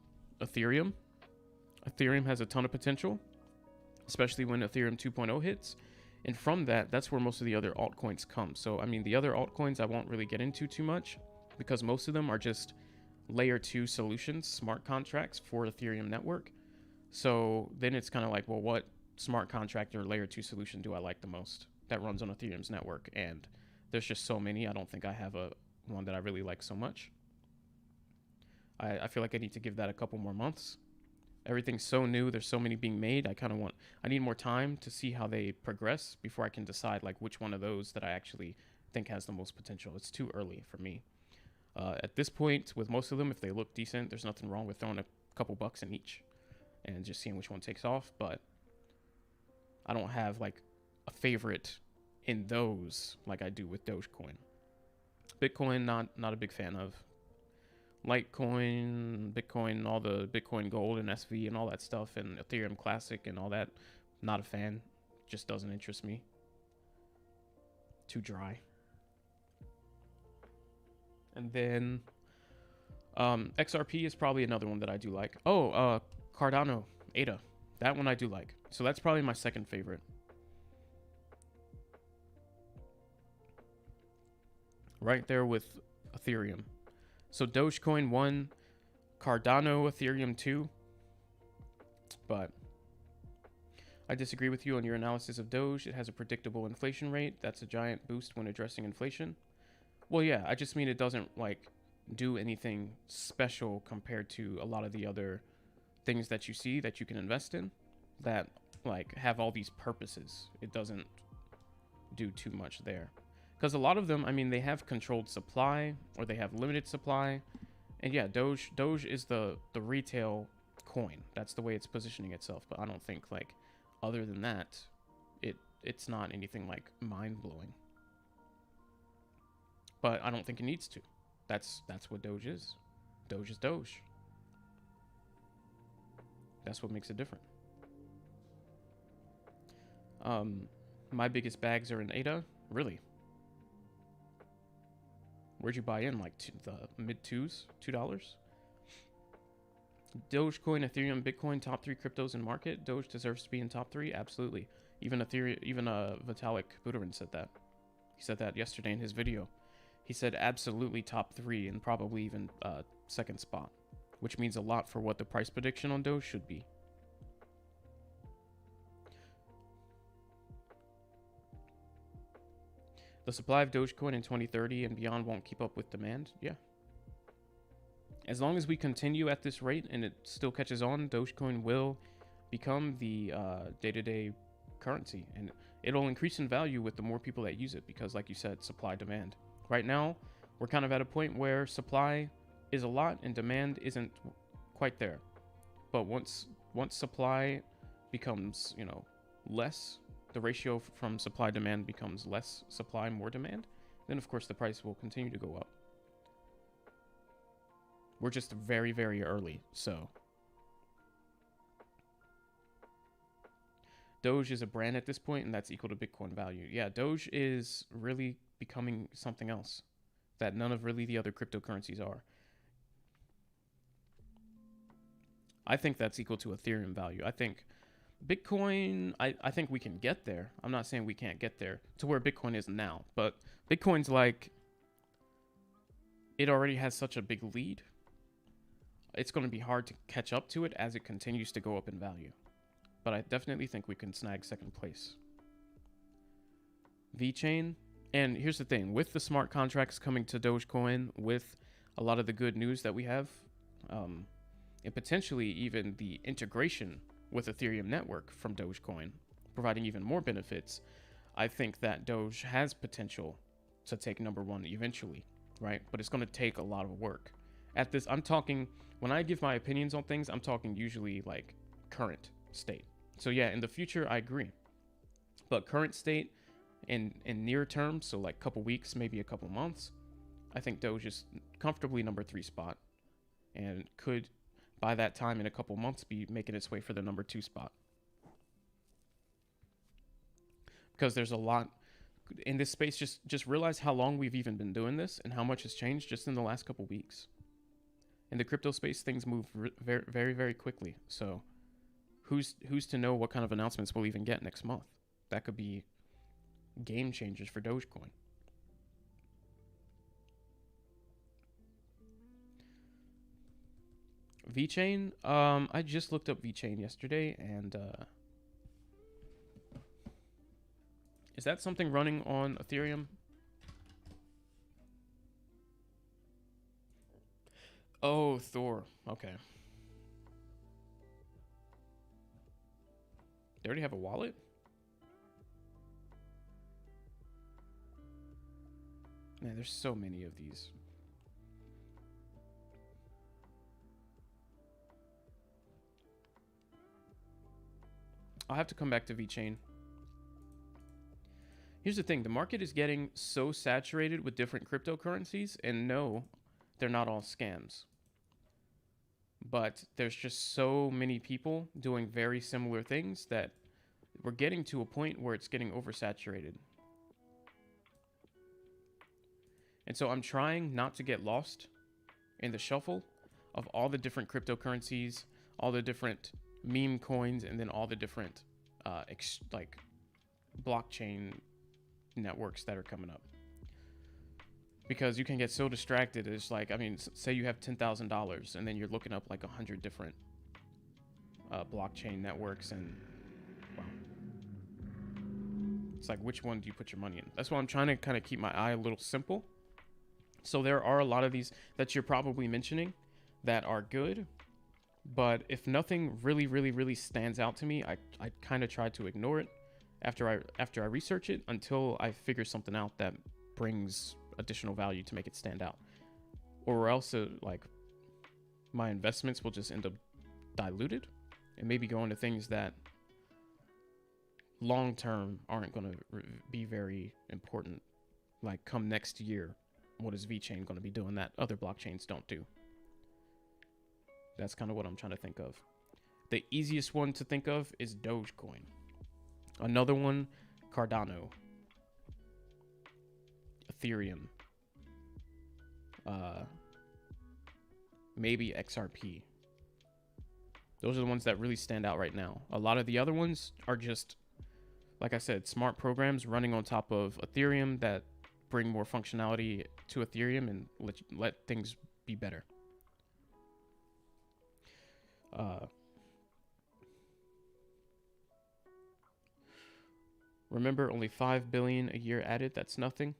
Ethereum. Ethereum has a ton of potential, especially when Ethereum 2.0 hits. And from that's where most of the other altcoins come. So, I mean, the other altcoins I won't really get into too much because most of them are just layer 2 solutions, smart contracts for Ethereum network. So then it's kind of like, well, what smart contract or layer 2 solution do I like the most that runs on Ethereum's network? And there's just so many. I don't think I have one that I really like so much. I feel like I need to give that a couple more months. Everything's so new. There's so many being made. I need more time to see how they progress before I can decide like which one of those that I actually think has the most potential. It's too early for me. At this point, with most of them, if they look decent, there's nothing wrong with throwing a couple bucks in each and just seeing which one takes off. But I don't have like a favorite in those like I do with Dogecoin. Bitcoin, not a big fan of. Litecoin, Bitcoin, all the Bitcoin Gold and SV and all that stuff, and Ethereum Classic and all that, not a fan. Just doesn't interest me. Too dry. And then XRP is probably another one that I do like. Oh, Cardano, ADA. That one I do like. So that's probably my second favorite. Right there with Ethereum. So Dogecoin 1, Cardano, Ethereum 2. But I disagree with you on your analysis of Doge. It has a predictable inflation rate. That's a giant boost when addressing inflation. Well, yeah, I just mean it doesn't like do anything special compared to a lot of the other things that you see that you can invest in that like have all these purposes. It doesn't do too much there. Because a lot of them, I mean, they have controlled supply or they have limited supply. And yeah, Doge is the retail coin. That's the way it's positioning itself. But I don't think like other than that, it's not anything like mind-blowing. But I don't think it needs to. That's what Doge is. Doge is Doge. That's what makes it different. My biggest bags are in ADA. Really? Where'd you buy in? Like the mid $2s? $2? Dogecoin, Ethereum, Bitcoin, top 3 cryptos in market. Doge deserves to be in top 3. Absolutely. Even Vitalik Buterin said that. He said that yesterday in his video. He said absolutely top 3 and probably even second spot, which means a lot for what the price prediction on Doge should be. The supply of Dogecoin in 2030 and beyond won't keep up with demand. Yeah. As long as we continue at this rate and it still catches on, Dogecoin will become the day-to-day currency. And it'll increase in value with the more people that use it because, like you said, supply demand. Right now, we're kind of at a point where supply is a lot and demand isn't quite there. But once supply becomes, less, the ratio from supply demand becomes less supply, more demand, then of course the price will continue to go up. We're just very, very early, so. Doge is a brand at this point, and that's equal to Bitcoin value. Yeah, Doge is really becoming something else that none of really the other cryptocurrencies are. I think that's equal to Ethereum value. I think Bitcoin, I think we can get there. I'm not saying we can't get there to where Bitcoin is now, but Bitcoin's like, it already has such a big lead. It's going to be hard to catch up to it as it continues to go up in value. But I definitely think we can snag second place. VChain, and here's the thing, with the smart contracts coming to Dogecoin, with a lot of the good news that we have, and potentially even the integration with Ethereum network from Dogecoin, providing even more benefits, I think that Doge has potential to take number 1 eventually, right? But it's going to take a lot of work. At this, I'm talking, when I give my opinions on things, I'm talking usually like current state. So yeah, in the future, I agree. But current state in near term, so like couple weeks, maybe a couple months, I think Doge is comfortably number 3 spot and could, by that time in a couple months, be making its way for the number 2 spot. Because there's a lot in this space. Just realize how long we've even been doing this and how much has changed just in the last couple weeks. In the crypto space, things move very, very, very quickly. So who's to know what kind of announcements we'll even get next month? That could be game changers for Dogecoin. VChain, I just looked up VChain yesterday, and is that something running on Ethereum? Oh, Thor. Okay. They already have a wallet? Man, there's so many of these. I'll have to come back to VChain. Here's the thing. The market is getting so saturated with different cryptocurrencies, and no, they're not all scams. But there's just so many people doing very similar things that we're getting to a point where it's getting oversaturated. And so I'm trying not to get lost in the shuffle of all the different cryptocurrencies, all the different meme coins, and then all the different like blockchain networks that are coming up. Because you can get so distracted. It's like, I mean, say you have $10,000 and then you're looking up like 100 different blockchain networks, and wow. It's like, which one do you put your money in? That's why I'm trying to kind of keep my eye a little simple. So there are a lot of these that you're probably mentioning that are good, but if nothing really stands out to me, I kind of try to ignore it after I research it until I figure something out that brings additional value to make it stand out. Or else like my investments will just end up diluted and maybe go into things that long term aren't going to be very important. Like come next year, what is VChain going to be doing that other blockchains don't do? That's kind of what I'm trying to think of. The easiest one to think of is Dogecoin. Another one, Cardano, Ethereum, maybe XRP. Those are the ones that really stand out right now. A lot of the other ones are just, like I said, smart programs running on top of Ethereum that bring more functionality to Ethereum and let things be better. Remember, only 5 billion a year added. That's nothing.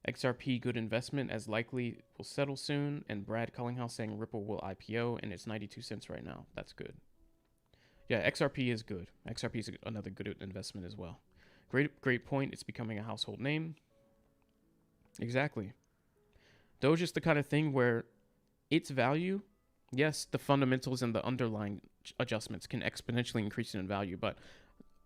XRP, good investment, as likely will settle soon. And Brad Cullinghouse saying Ripple will IPO, and it's 92 cents right now. That's good. Yeah, XRP is good. XRP is another good investment as well. Great point. It's becoming a household name. Exactly. Doge is the kind of thing where its value, yes, the fundamentals and the underlying adjustments can exponentially increase in value, but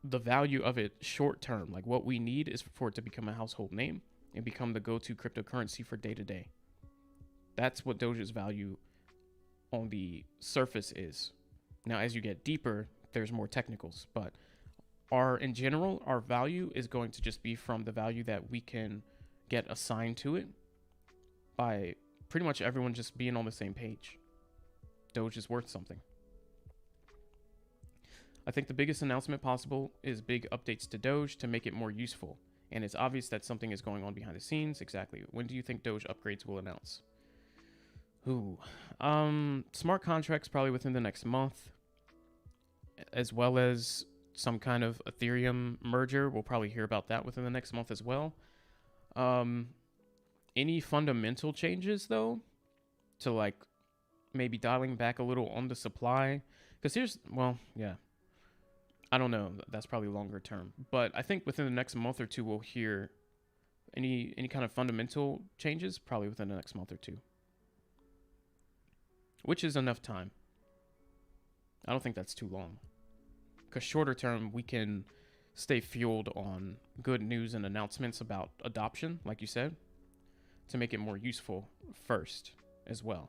the value of it short term, like what we need is for it to become a household name and become the go-to cryptocurrency for day to day. That's what Doge's value on the surface is. Now, as you get deeper, there's more technicals, but in general, our value is going to just be from the value that we can get assigned to it by pretty much everyone just being on the same page. Doge is worth something. I think the biggest announcement possible is big updates to Doge to make it more useful. And it's obvious that something is going on behind the scenes. Exactly. When do you think Doge upgrades will announce? Smart contracts probably within the next month, as well as some kind of Ethereum merger. We'll probably hear about that within the next month as well. Any fundamental changes though, to like maybe dialing back a little on the supply, because I don't know. That's probably longer term. But I think within the next month or two, we'll hear any kind of fundamental changes probably within the next month or two, which is enough time. I don't think that's too long, because shorter term, we can stay fueled on good news and announcements about adoption, like you said, to make it more useful first as well.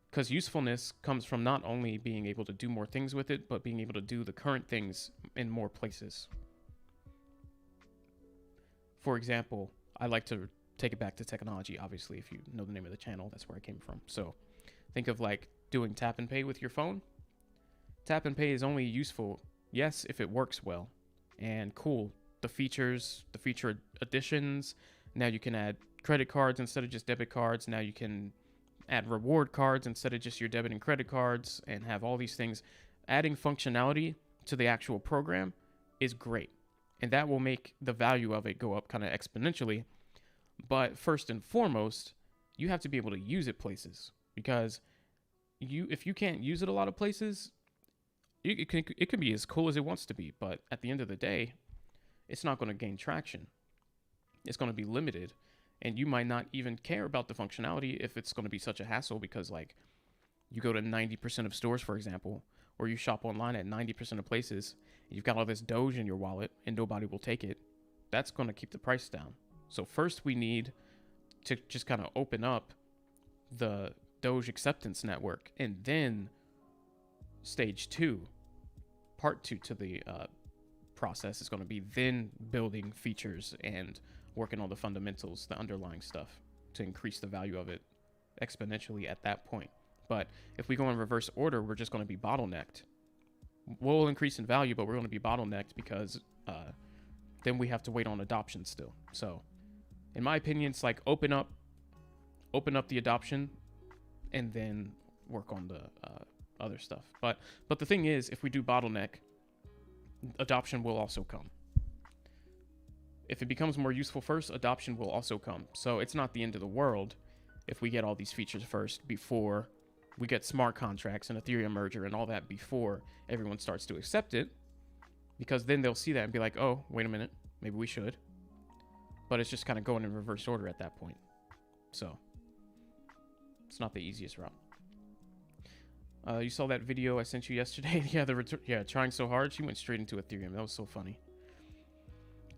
Because usefulness comes from not only being able to do more things with it, but being able to do the current things in more places. For example, I like to take it back to technology. Obviously, if you know the name of the channel, that's where I came from. So think of like doing tap and pay with your phone. Tap and pay is only useful, yes, if it works well. And cool, the feature additions. Now you can add credit cards instead of just debit cards. Now you can add reward cards instead of just your debit and credit cards, and have all these things. Adding functionality to the actual program is great, and that will make the value of it go up kind of exponentially. But first and foremost, you have to be able to use it places, because if you can't use it a lot of places, it can be as cool as it wants to be, but at the end of the day, it's not going to gain traction. It's going to be limited. And you might not even care about the functionality if it's going to be such a hassle, because like you go to 90% of stores, for example, or you shop online at 90% of places, you've got all this Doge in your wallet and nobody will take it. That's going to keep the price down. So first we need to just kind of open up the Doge acceptance network, and then stage 2, part 2 to the process is going to be then building features and working on the fundamentals, the underlying stuff, to increase the value of it exponentially at that point. But if we go in reverse order, we're just going to be bottlenecked. We'll increase in value, but we're going to be bottlenecked because then we have to wait on adoption still. So in my opinion, it's like open up the adoption and then work on the other stuff. But the thing is, if we do bottleneck, adoption will also come. If it becomes more useful first, adoption will also come. So it's not the end of the world if we get all these features first before we get smart contracts and Ethereum merger and all that before everyone starts to accept it, because then they'll see that and be like, oh, wait a minute, maybe we should. But it's just kind of going in reverse order at that point. So it's not the easiest route. You saw that video I sent you yesterday? Yeah, trying so hard. She went straight into Ethereum. That was so funny.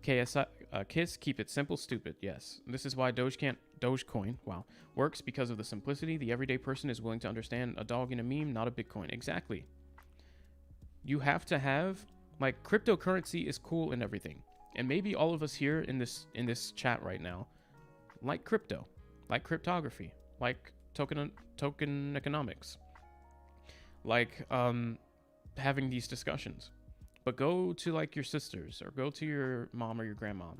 KSI, KISS, keep it simple, stupid. Yes. This is why Dogecoin, wow, works, because of the simplicity. The everyday person is willing to understand a dog in a meme, not a Bitcoin. Exactly. You have to have, like, cryptocurrency is cool and everything. And maybe all of us here in this chat right now like crypto, like cryptography, like token economics, like having these discussions. But go to like your sisters, or go to your mom or your grandmom,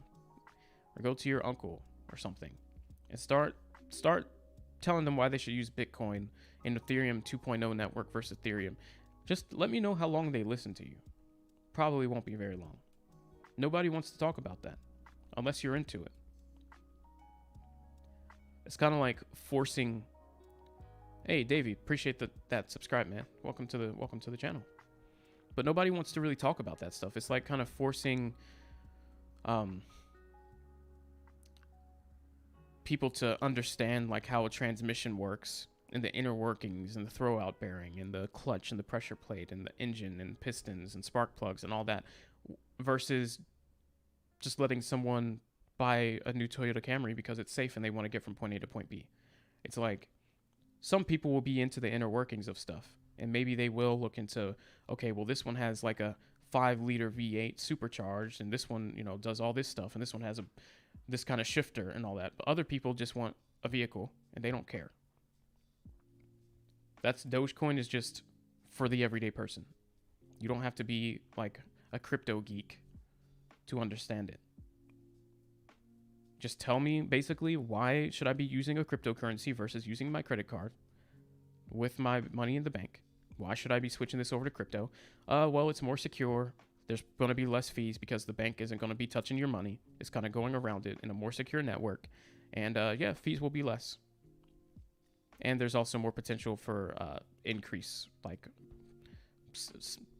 or go to your uncle or something, and start telling them why they should use Bitcoin and Ethereum 2.0 network versus Ethereum. Just let me know how long they listen to you. Probably won't be very long. Nobody wants to talk about that unless you're into it. It's kind of like forcing. Hey, Davey, appreciate that subscribe, man. Welcome to the channel. But nobody wants to really talk about that stuff. It's like kind of forcing people to understand like how a transmission works, and the inner workings, and the throwout bearing, and the clutch, and the pressure plate, and the engine, and pistons, and spark plugs, and all that, versus just letting someone buy a new Toyota Camry because it's safe and they want to get from point A to point B. It's like some people will be into the inner workings of stuff, and maybe they will look into, okay, well, this one has like a 5-liter V8 supercharged, and this one, does all this stuff, and this one has this kind of shifter and all that. But other people just want a vehicle and they don't care. Dogecoin is just for the everyday person. You don't have to be like a crypto geek to understand it. Just tell me basically, why should I be using a cryptocurrency versus using my credit card with my money in the bank? Why should I be switching this over to crypto? Well, it's more secure. There's going to be less fees because the bank isn't going to be touching your money. It's kind of going around it in a more secure network. And yeah, fees will be less. And there's also more potential for increase. Like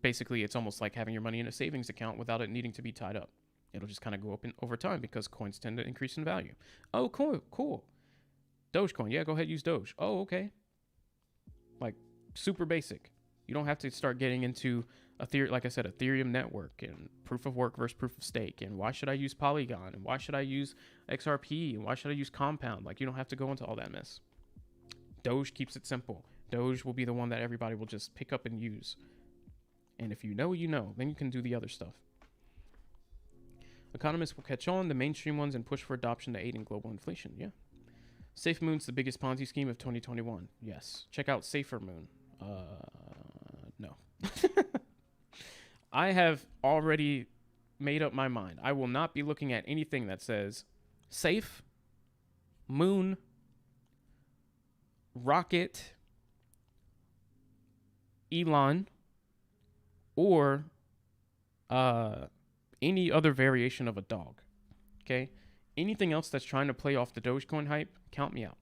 basically, it's almost like having your money in a savings account without it needing to be tied up. It'll just kind of go up over time because coins tend to increase in value. Oh, cool. Dogecoin. Yeah, go ahead, use Doge. Oh, okay. Like super basic. You don't have to start getting into like I said, Ethereum network and proof of work versus proof of stake. And why should I use Polygon? And why should I use XRP? And why should I use Compound? Like, you don't have to go into all that mess. Doge keeps it simple. Doge will be the one that everybody will just pick up and use. And if you know, then you can do the other stuff. Economists will catch on, the mainstream ones, and push for adoption to aid in global inflation. Yeah. Safe Moon's the biggest Ponzi scheme of 2021. Yes. Check out Safer Moon. No. I have already made up my mind. I will not be looking at anything that says Safe, Moon, Rocket, Elon, or any other variation of a dog. Okay? Anything else that's trying to play off the Dogecoin hype, count me out.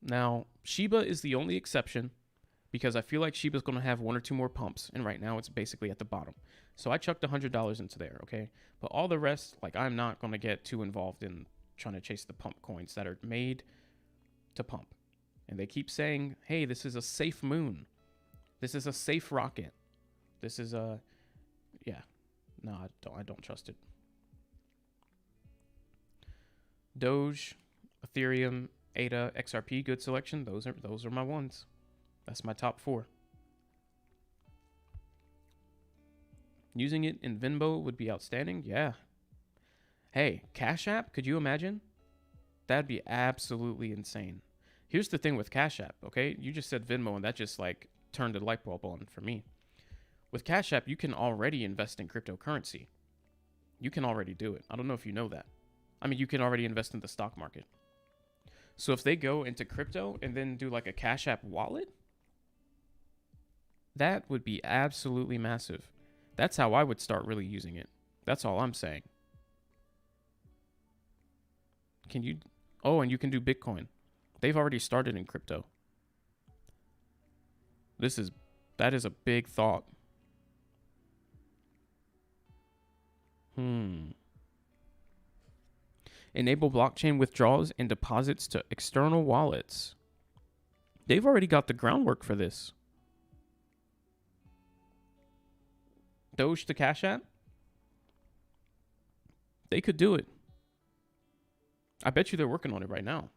Now, Shiba is the only exception because I feel like Shiba's going to have one or two more pumps, and right now it's basically at the bottom. So I chucked $100 into there, okay? But all the rest, like, I'm not going to get too involved in trying to chase the pump coins that are made to pump. And they keep saying, hey, this is a safe moon. This is a safe rocket. This is a, yeah. No, I don't trust it. Doge, Ethereum, ADA, XRP, good selection. Those are my ones. That's my top 4. Using it in Venmo would be outstanding. Yeah. Hey, Cash App, could you imagine? That'd be absolutely insane. Here's the thing with Cash App, okay? You just said Venmo, and that just like turned a light bulb on for me. With Cash App, you can already invest in cryptocurrency. You can already do it. I don't know if you know that. I mean, you can already invest in the stock market. So if they go into crypto and then do like a Cash App wallet, that would be absolutely massive. That's how I would start really using it. That's all I'm saying. Can you? Oh, and you can do Bitcoin. They've already started in crypto. That is a big thought. Enable blockchain withdrawals and deposits to external wallets. They've already got the groundwork for this. Doge to Cash App? They could do it. I bet you they're working on it right now.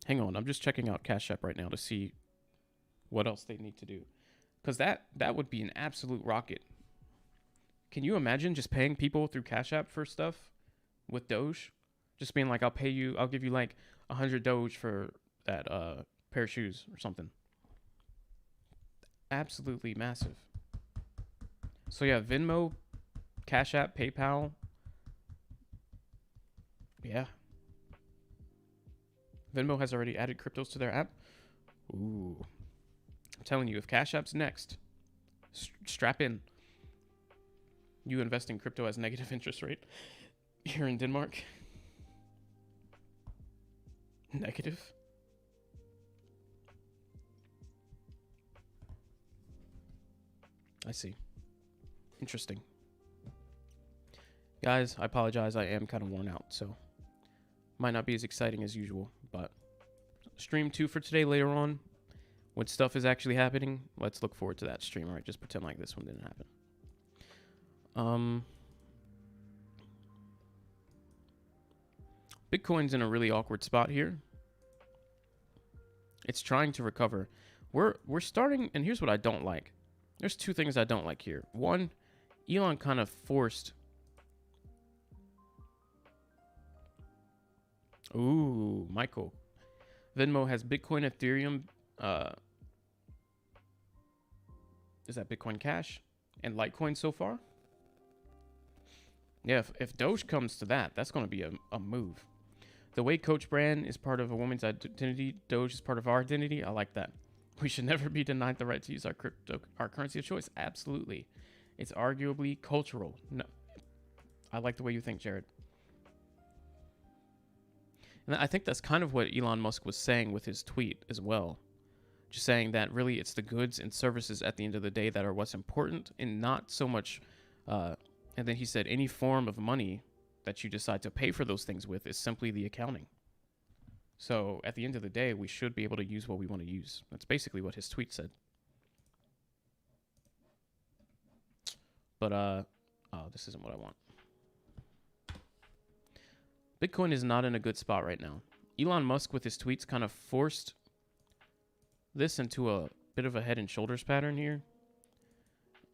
Hang on, I'm just checking out Cash App right now to see what else they need to do. Because that would be an absolute rocket. Can you imagine just paying people through Cash App for stuff with Doge? Just being like, I'll give you like 100 Doge for that pair of shoes or something. Absolutely massive. So yeah, Venmo, Cash App, PayPal. Yeah. Venmo has already added cryptos to their app. Ooh. I'm telling you, if Cash App's next, strap in. You invest in crypto as negative interest rate here in Denmark. Negative. I see. Interesting. Guys, I apologize. I am kind of worn out, so might not be as exciting as usual, but stream 2 for today later on. When stuff is actually happening, let's look forward to that stream. All right, just pretend like this one didn't happen. Bitcoin's in a really awkward spot here. It's trying to recover. We're starting, and here's what I don't like. There's 2 things I don't like here. One, Elon kind of forced. Ooh, Michael. Venmo has Bitcoin, Ethereum. Is that Bitcoin Cash and Litecoin so far? Yeah, if Doge comes to that, that's going to be a move. The way Coach brand is part of a woman's identity, Doge is part of our identity. I like that. We should never be denied the right to use our currency of choice. Absolutely. It's arguably cultural. No, I like the way you think, Jared. And I think that's kind of what Elon Musk was saying with his tweet as well. Just saying that really it's the goods and services at the end of the day that are what's important, and not so much. And then he said any form of money that you decide to pay for those things with is simply the accounting. So at the end of the day, we should be able to use what we want to use. That's basically what his tweet said. But, oh, this isn't what I want. Bitcoin is not in a good spot right now. Elon Musk with his tweets kind of forced this into a bit of a head and shoulders pattern here.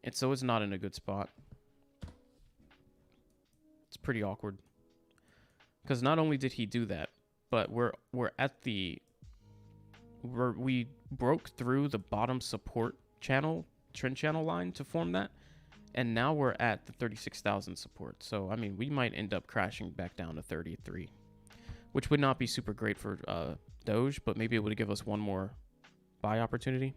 And so it's not in a good spot. It's pretty awkward. Because not only did he do that, but we broke through the bottom support channel, trend channel line to form that. And now we're at the 36,000 support. So, I mean, we might end up crashing back down to 33, which would not be super great for Doge, but maybe it would give us one more buy opportunity.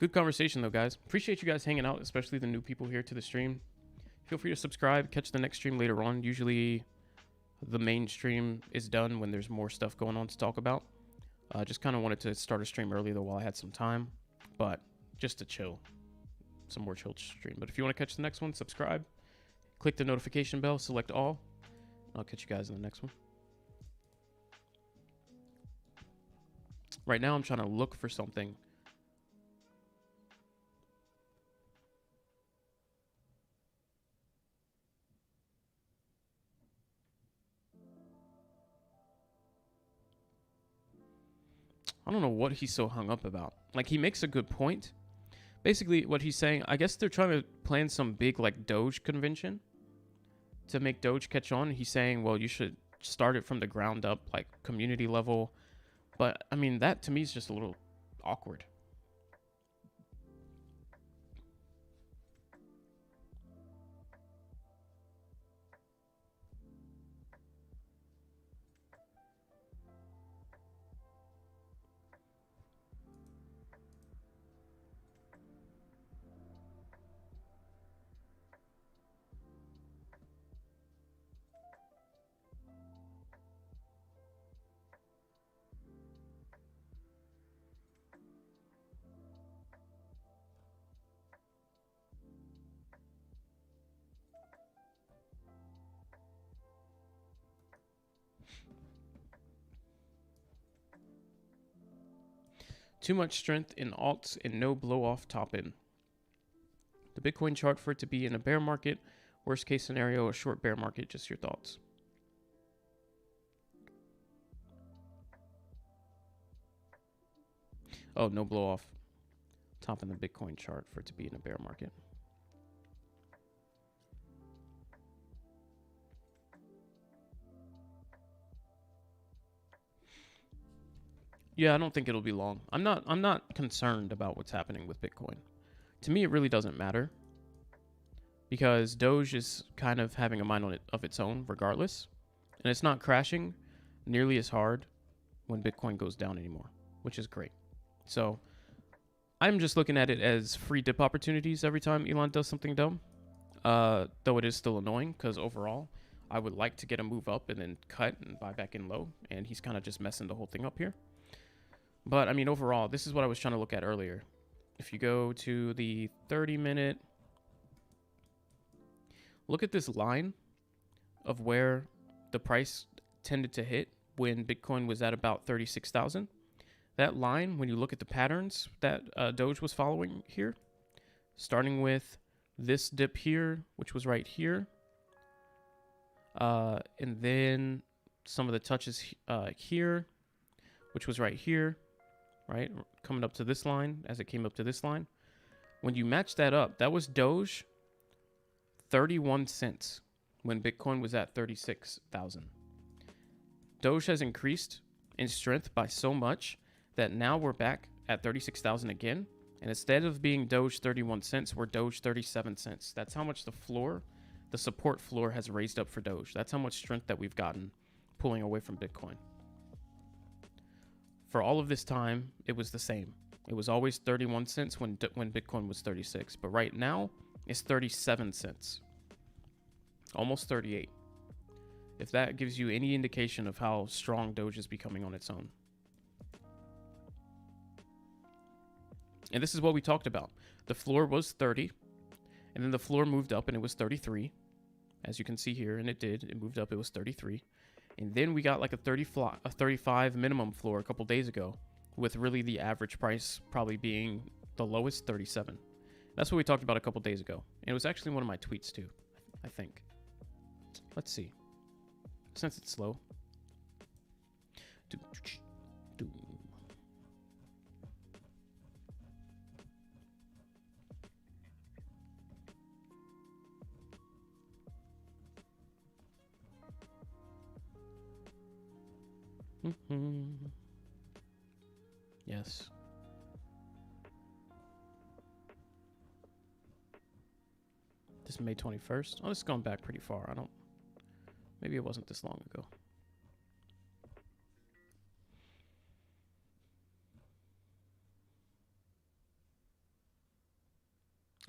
Good conversation though, guys. Appreciate you guys hanging out, especially the new people here to the stream. Feel free to subscribe, catch the next stream later on. Usually the main stream is done when there's more stuff going on to talk about. Just kind of wanted to start a stream early though while I had some time, but just to chill, some more chill stream. But if you want to catch the next one, subscribe, click the notification bell, select all. I'll catch you guys in the next one. Right now I'm trying to look for something. I don't know what he's so hung up about. Like, he makes a good point. Basically, what he's saying, I guess they're trying to plan some big, like, Doge convention to make Doge catch on. He's saying, well, you should start it from the ground up, like, community level. But, I mean, that to me is just a little awkward. Too much strength in alts and no blow off top end. The Bitcoin chart for it to be in a bear market. Worst case scenario, a short bear market. Just your thoughts. Oh, no blow off top in the Bitcoin chart for it to be in a bear market. Yeah, I don't think it'll be long. I'm not concerned about what's happening with Bitcoin. To me, it really doesn't matter because Doge is kind of having a mind on it of its own regardless, and it's not crashing nearly as hard when Bitcoin goes down anymore, which is great. So I'm just looking at it as free dip opportunities every time Elon does something dumb, though it is still annoying because overall I would like to get a move up and then cut and buy back in low, and he's kind of just messing the whole thing up here. But, I mean, overall, this is what I was trying to look at earlier. If you go to the 30-minute, look at this line of where the price tended to hit when Bitcoin was at about 36,000. That line, when you look at the patterns that Doge was following here, starting with this dip here, which was right here, and then some of the touches here, which was right here, right? Coming up to this line as it came up to this line. When you match that up, that was Doge 31 cents when Bitcoin was at 36,000. Doge has increased in strength by so much that now we're back at 36,000 again. And instead of being Doge 31 cents, we're Doge 37 cents. That's how much the floor, the support floor has raised up for Doge. That's how much strength that we've gotten pulling away from Bitcoin. For all of this time, it was the same. It was always 31 cents when Bitcoin was 36. But right now, it's 37 cents. Almost 38. If that gives you any indication of how strong Doge is becoming on its own. And this is what we talked about. The floor was 30. And then the floor moved up and it was 33. As you can see here, and it did. It moved up, it was 33. And then we got like a 35 minimum floor a couple days ago, with really the average price probably being the lowest, 37. That's what we talked about a couple days ago. And it was actually one of my tweets too, I think. Let's see. Since it's slow. Yes. This is May 21st. Oh, this is going back pretty far. Maybe it wasn't this long ago.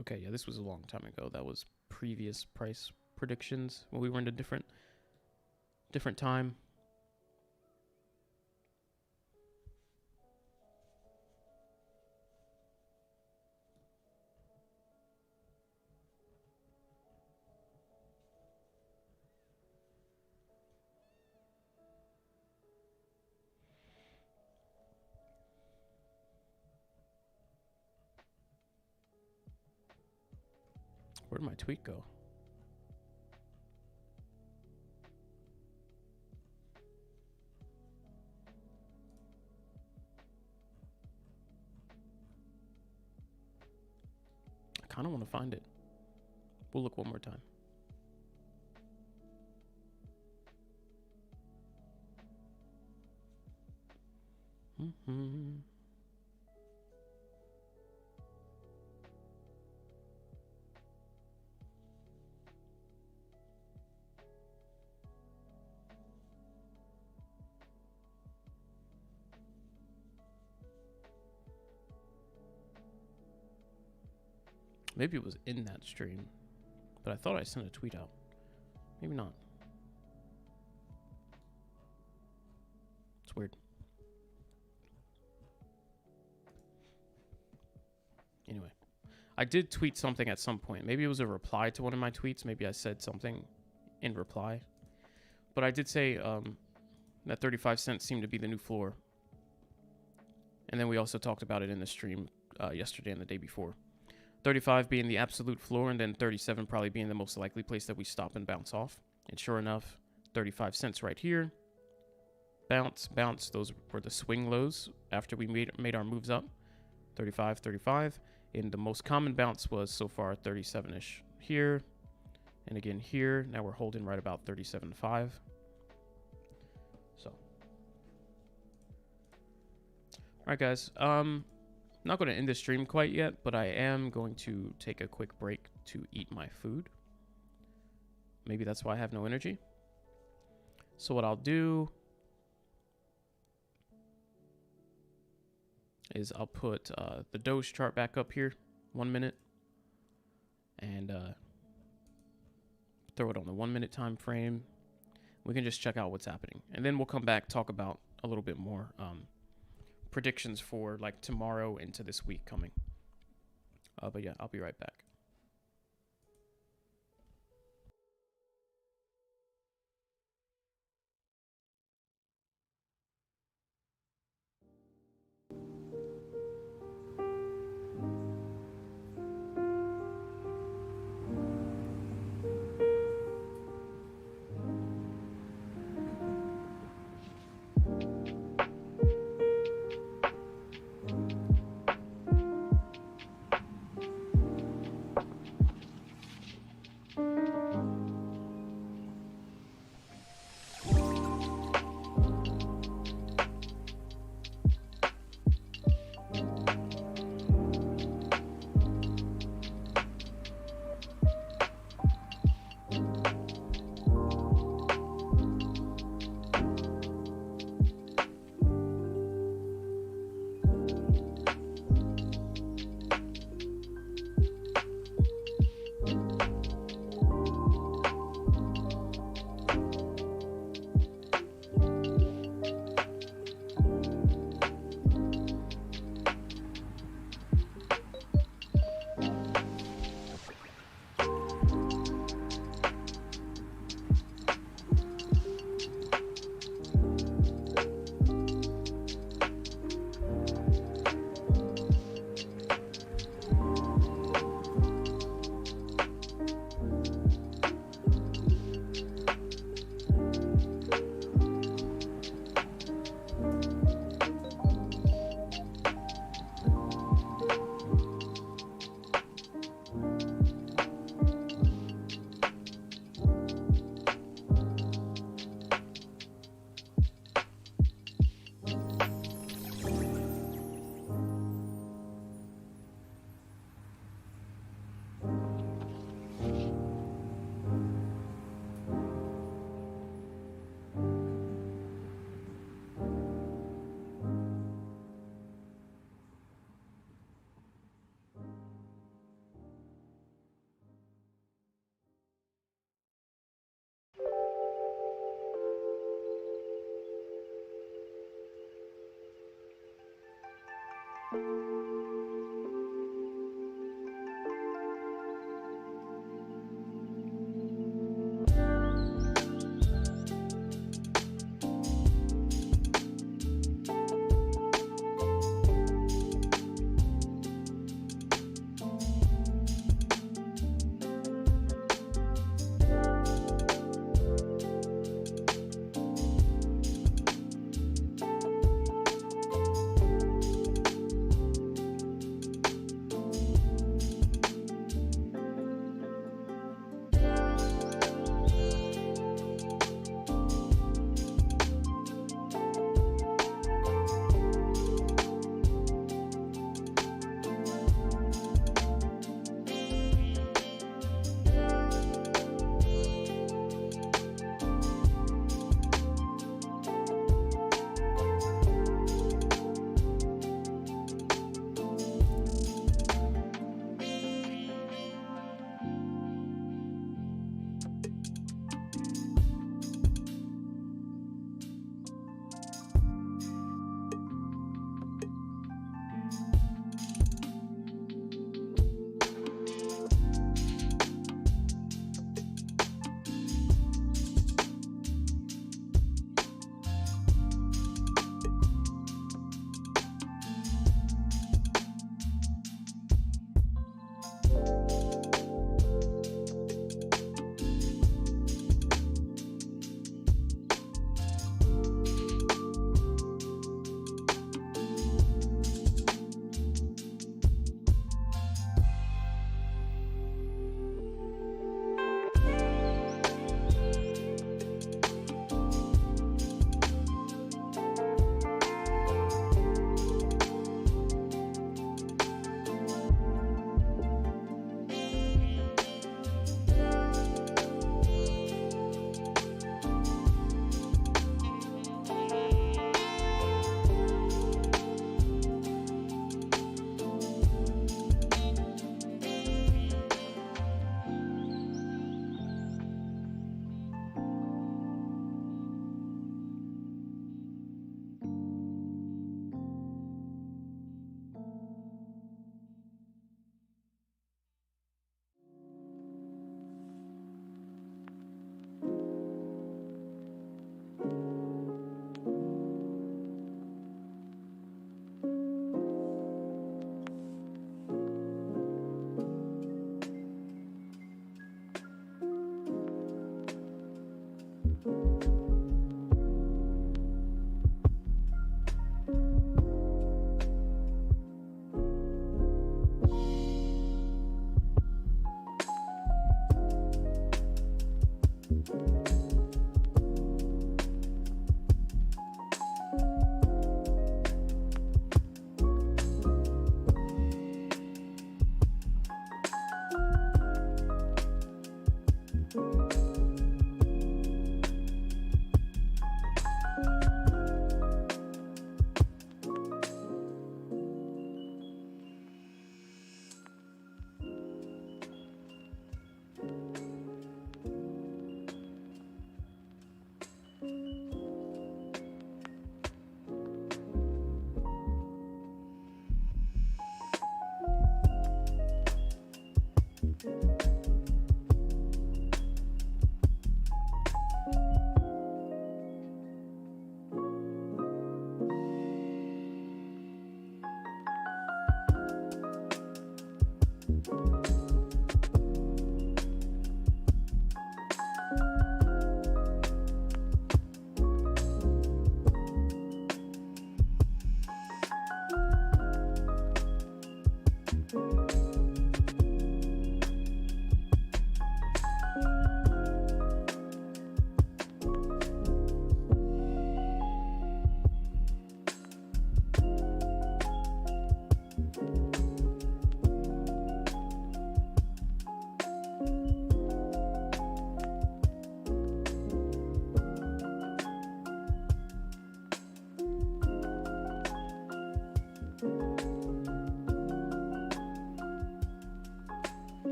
Okay, yeah, this was a long time ago. That was previous price predictions when we were in a different time. Where'd my tweet go? I kind of want to find it. We'll look one more time. Maybe it was in that stream, but I thought I sent a tweet out. Maybe not. It's weird. Anyway, I did tweet something at some point. Maybe it was a reply to one of my tweets. Maybe I said something in reply. But I did say that 35 cents seemed to be the new floor. And then we also talked about it in the stream yesterday and the day before. 35 being the absolute floor, and then 37 probably being the most likely place that we stop and bounce off. And sure enough, 35 cents right here. Bounce, bounce. Those were the swing lows after we made our moves up. 35, 35. And the most common bounce was so far 37-ish here. And again here. Now we're holding right about 37.5. So. Alright guys. Not going to end the stream quite yet, but I am going to take a quick break to eat my food. Maybe that's why I have no energy. So what I'll do is I'll put the Doge chart back up here, 1 minute, and throw it on the 1 minute time frame. We can just check out what's happening, and then we'll come back, talk about a little bit more predictions for like tomorrow into this week coming. But yeah, I'll be right back.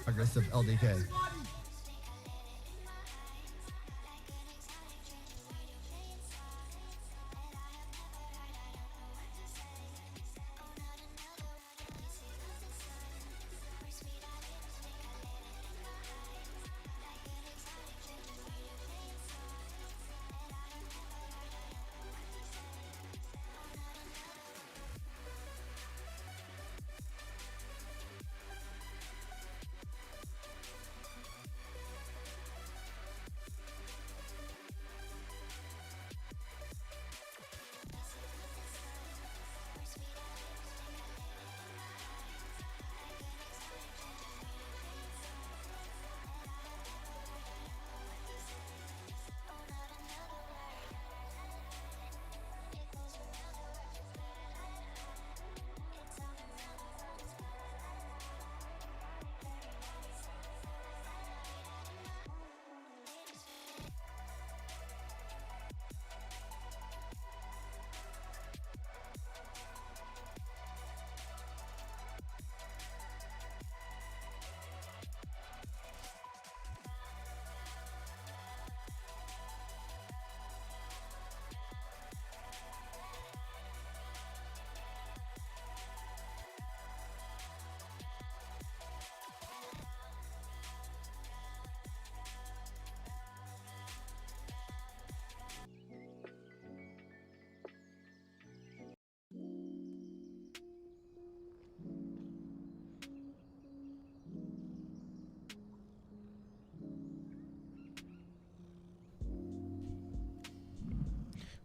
Aggressive LDK.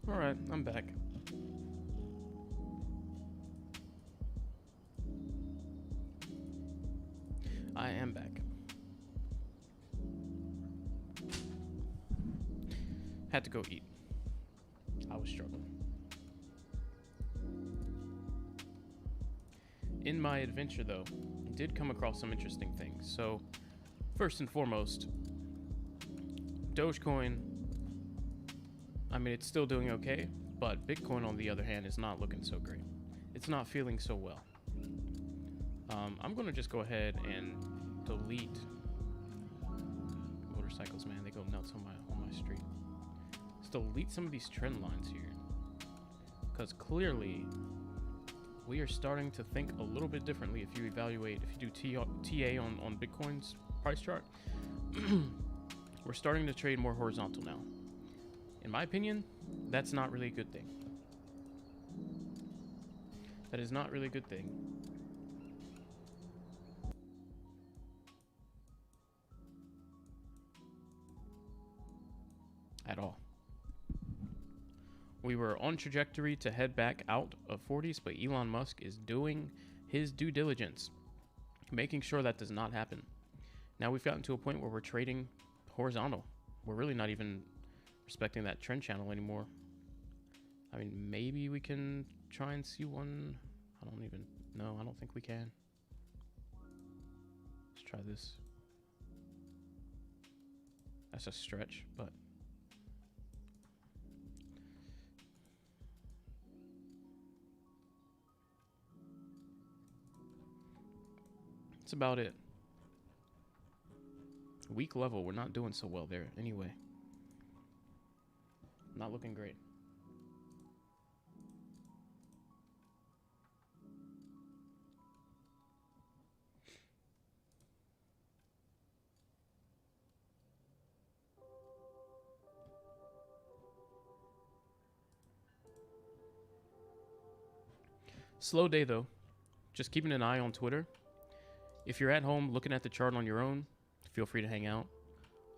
All right, I'm back. I am back. Had to go eat. I was struggling. In my adventure, though, I did come across some interesting things. So, first and foremost, Dogecoin, I mean, it's still doing okay, but Bitcoin, on the other hand, is not looking so great. It's not feeling so well. I'm going to just go ahead and delete motorcycles, man. They go nuts on my street. Let's delete some of these trend lines here, because clearly we are starting to think a little bit differently. If you do TA on Bitcoin's price chart, we're starting to trade more horizontal now. In my opinion, that's not really a good thing. That is not really a good thing. At all. We were on trajectory to head back out of 40s, but Elon Musk is doing his due diligence, making sure that does not happen. Now we've gotten to a point where we're trading horizontal. We're really not even respecting that trend channel anymore. I mean, maybe we can try and see one. I don't even know. I don't think we can. Let's try this. That's a stretch, but that's about it. Weak level, we're not doing so well there anyway. Not looking great. Slow day though. Just keeping an eye on Twitter. If you're at home looking at the chart on your own, feel free to hang out.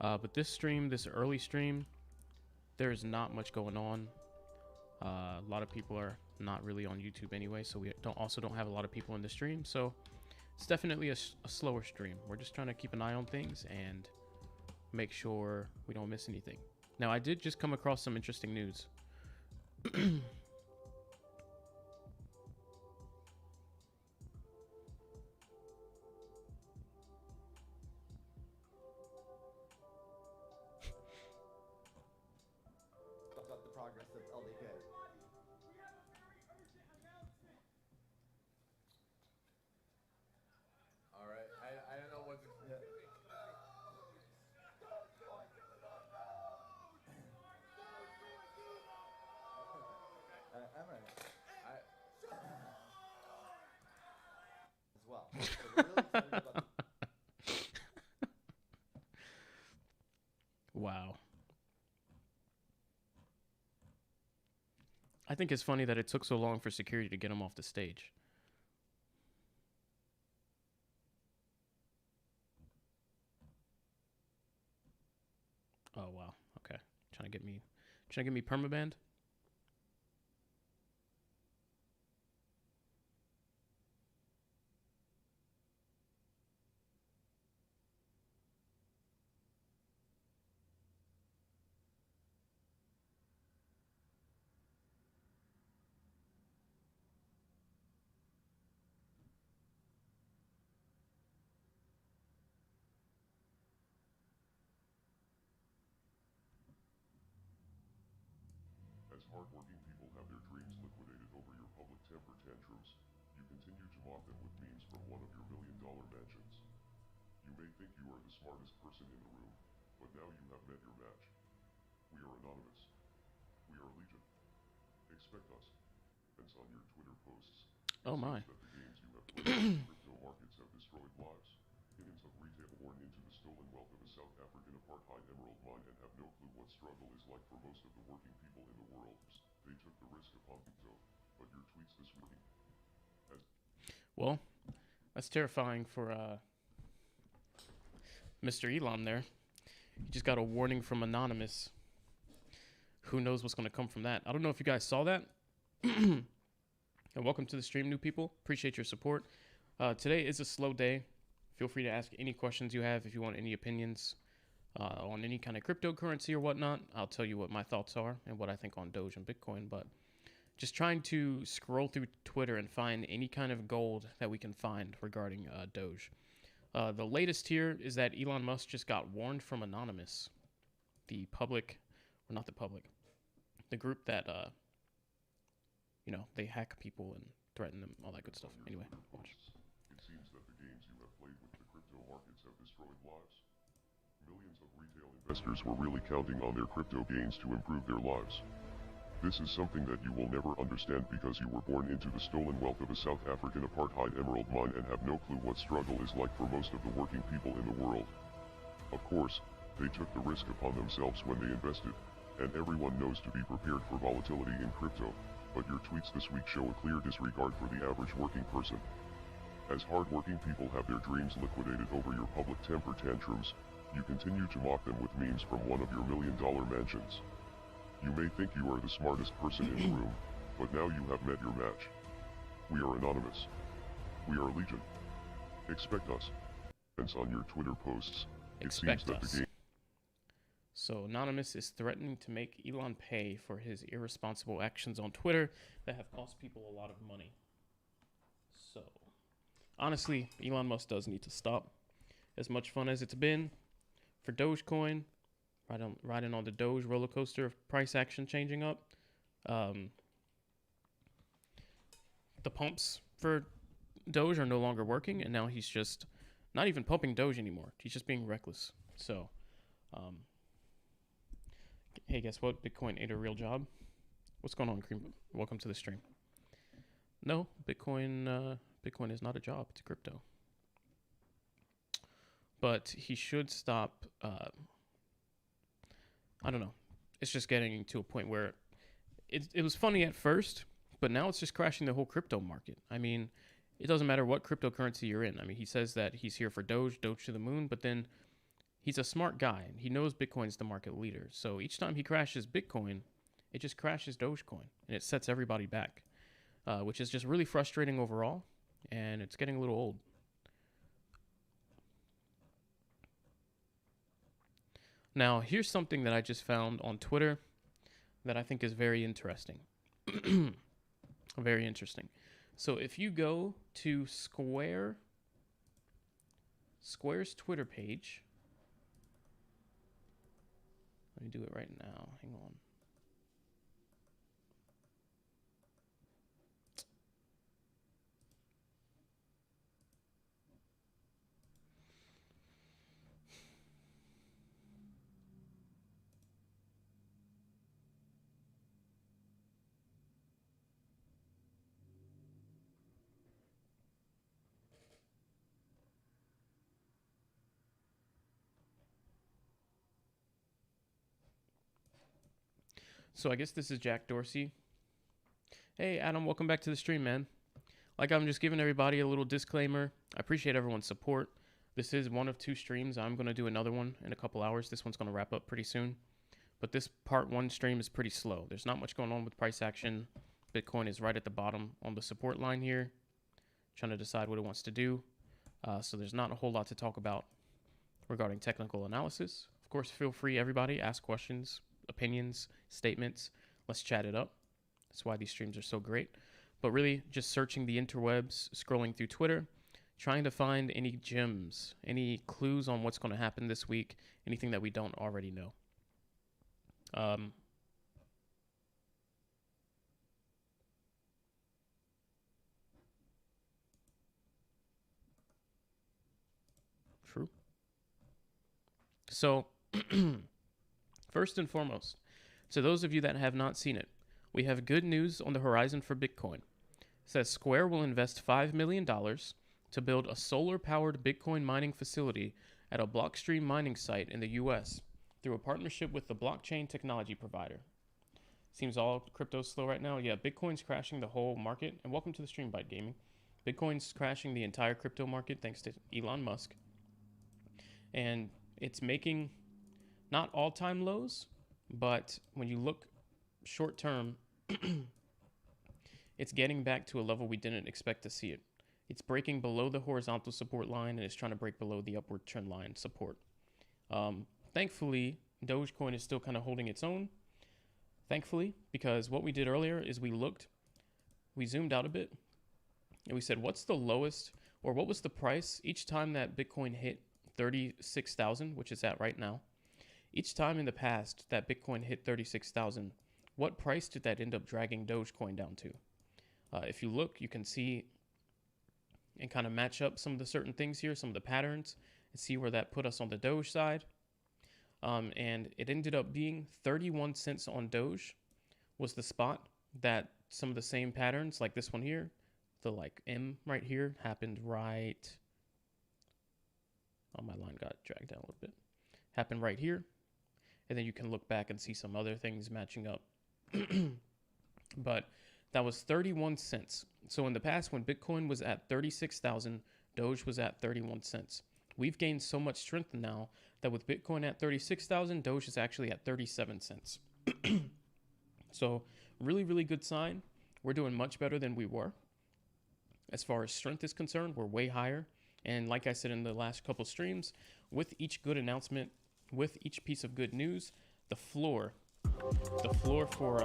But this stream, this early stream, there's not much going on. A lot of people are not really on YouTube anyway, so we also don't have a lot of people in the stream. So it's definitely a slower stream. We're just trying to keep an eye on things and make sure we don't miss anything. Now, I did just come across some interesting news. as well. So we're really excited about the Wow. I think it's funny that it took so long for security to get him off the stage. Oh wow. Okay. Trying to get me permabanned? As hardworking people have their dreams liquidated over your public temper tantrums, you continue to mock them with memes from one of your million-dollar mansions. You may think you are the smartest person in the room, but now you have met your match. We are anonymous. We are legion. Expect us. Comments on your Twitter posts. Oh It my. seems that the games you have played in the crypto markets have destroyed lives. Millions of retail born into the stolen wealth of a South African apartheid emerald mine and have no clue what struggle is like for most of the working people in the world. They took the risk upon crypto, but your tweets this week. Well, that's terrifying for Mr. Elon there. He just got a warning from Anonymous. Who knows what's going to come from that? I don't know if you guys saw that. And welcome to the stream, new people. Appreciate your support. Today is a slow day. Feel free to ask any questions you have if you want any opinions on any kind of cryptocurrency or whatnot. I'll tell you what my thoughts are and what I think on Doge and Bitcoin. But just trying to scroll through Twitter and find any kind of gold that we can find regarding Doge. The latest here is that Elon Musk just got warned from Anonymous, the public, or not the public, the group that, they hack people and threaten them, all that good stuff. Anyway, watch. It seems that the games you have played with the crypto markets have destroyed lives. Millions of retail investors were really counting on their crypto gains to improve their lives. This is something that you will never understand because you were born into the stolen wealth of a South African apartheid emerald mine and have no clue what struggle is like for most of the working people in the world. Of course, they took the risk upon themselves when they invested, and everyone knows to be prepared for volatility in crypto, but your tweets this week show a clear disregard for the average working person. As hardworking people have their dreams liquidated over your public temper tantrums, you continue to mock them with memes from one of your million-dollar mansions. You may think you are the smartest person in the room, but now you have met your match. We are anonymous. We are legion. Expect us. Comments on your Twitter posts. Expect us. So Anonymous is threatening to make Elon pay for his irresponsible actions on Twitter that have cost people a lot of money. So, honestly, Elon Musk does need to stop. As much fun as it's been for Dogecoin, riding on the Doge roller coaster of price action changing up, the pumps for Doge are no longer working, and now he's just not even pumping Doge anymore. He's just being reckless. So, hey, guess what? Bitcoin ate a real job. What's going on, Cream? Welcome to the stream. No, Bitcoin is not a job. It's a crypto. But he should stop. I don't know. It's just getting to a point where it was funny at first, but now it's just crashing the whole crypto market. I mean, it doesn't matter what cryptocurrency you're in. I mean, he says that he's here for Doge to the moon, but then he's a smart guy, and he knows Bitcoin's the market leader. So each time he crashes Bitcoin, it just crashes Dogecoin, and it sets everybody back, which is just really frustrating overall, and it's getting a little old. Now, here's something that I just found on Twitter that I think is very interesting. Very interesting. So if you go to Square's Twitter page, let me do it right now. Hang on. So I guess this is Jack Dorsey. Hey, Adam, welcome back to the stream, man. Like, I'm just giving everybody a little disclaimer. I appreciate everyone's support. This is one of 2 streams. I'm going to do another one in a couple hours. This one's going to wrap up pretty soon. But this part 1 stream is pretty slow. There's not much going on with price action. Bitcoin is right at the bottom on the support line here, trying to decide what it wants to do. So there's not a whole lot to talk about regarding technical analysis. Of course, feel free, everybody, ask questions, opinions, statements. Let's chat it up. That's why these streams are so great. But really, just searching the interwebs, scrolling through Twitter, trying to find any gems, any clues on what's going to happen this week, anything that we don't already know. True. So, first and foremost, to those of you that have not seen it, we have good news on the horizon for Bitcoin. It says Square will invest $5 million to build a solar-powered Bitcoin mining facility at a Blockstream mining site in the U.S. through a partnership with the blockchain technology provider. Seems all crypto's slow right now. Yeah, Bitcoin's crashing the whole market. And welcome to the Stream Bite Gaming. Bitcoin's crashing the entire crypto market thanks to Elon Musk. And it's making not all-time lows, but when you look short-term, it's getting back to a level we didn't expect to see it. It's breaking below the horizontal support line and it's trying to break below the upward trend line support. Thankfully, Dogecoin is still kind of holding its own. Thankfully, because what we did earlier is we zoomed out a bit and we said, what's the lowest, or what was the price each time that Bitcoin hit 36,000, which it's at right now? Each time in the past that Bitcoin hit 36,000, what price did that end up dragging Dogecoin down to? If you look, you can see and kind of match up some of the certain things here, some of the patterns, and see where that put us on the Doge side. And it ended up being 31 cents on Doge was the spot that some of the same patterns, like this one here, the like M right here, happened right. Oh, my line got dragged down a little bit. Happened right here. And then you can look back and see some other things matching up. But that was 31 cents. So in the past, when Bitcoin was at 36,000, Doge was at 31 cents. We've gained so much strength now that with Bitcoin at 36,000, Doge is actually at 37 cents. So really, really good sign. We're doing much better than we were. As far as strength is concerned, we're way higher. And like I said in the last couple streams, with each good announcement, with each piece of good news, the floor for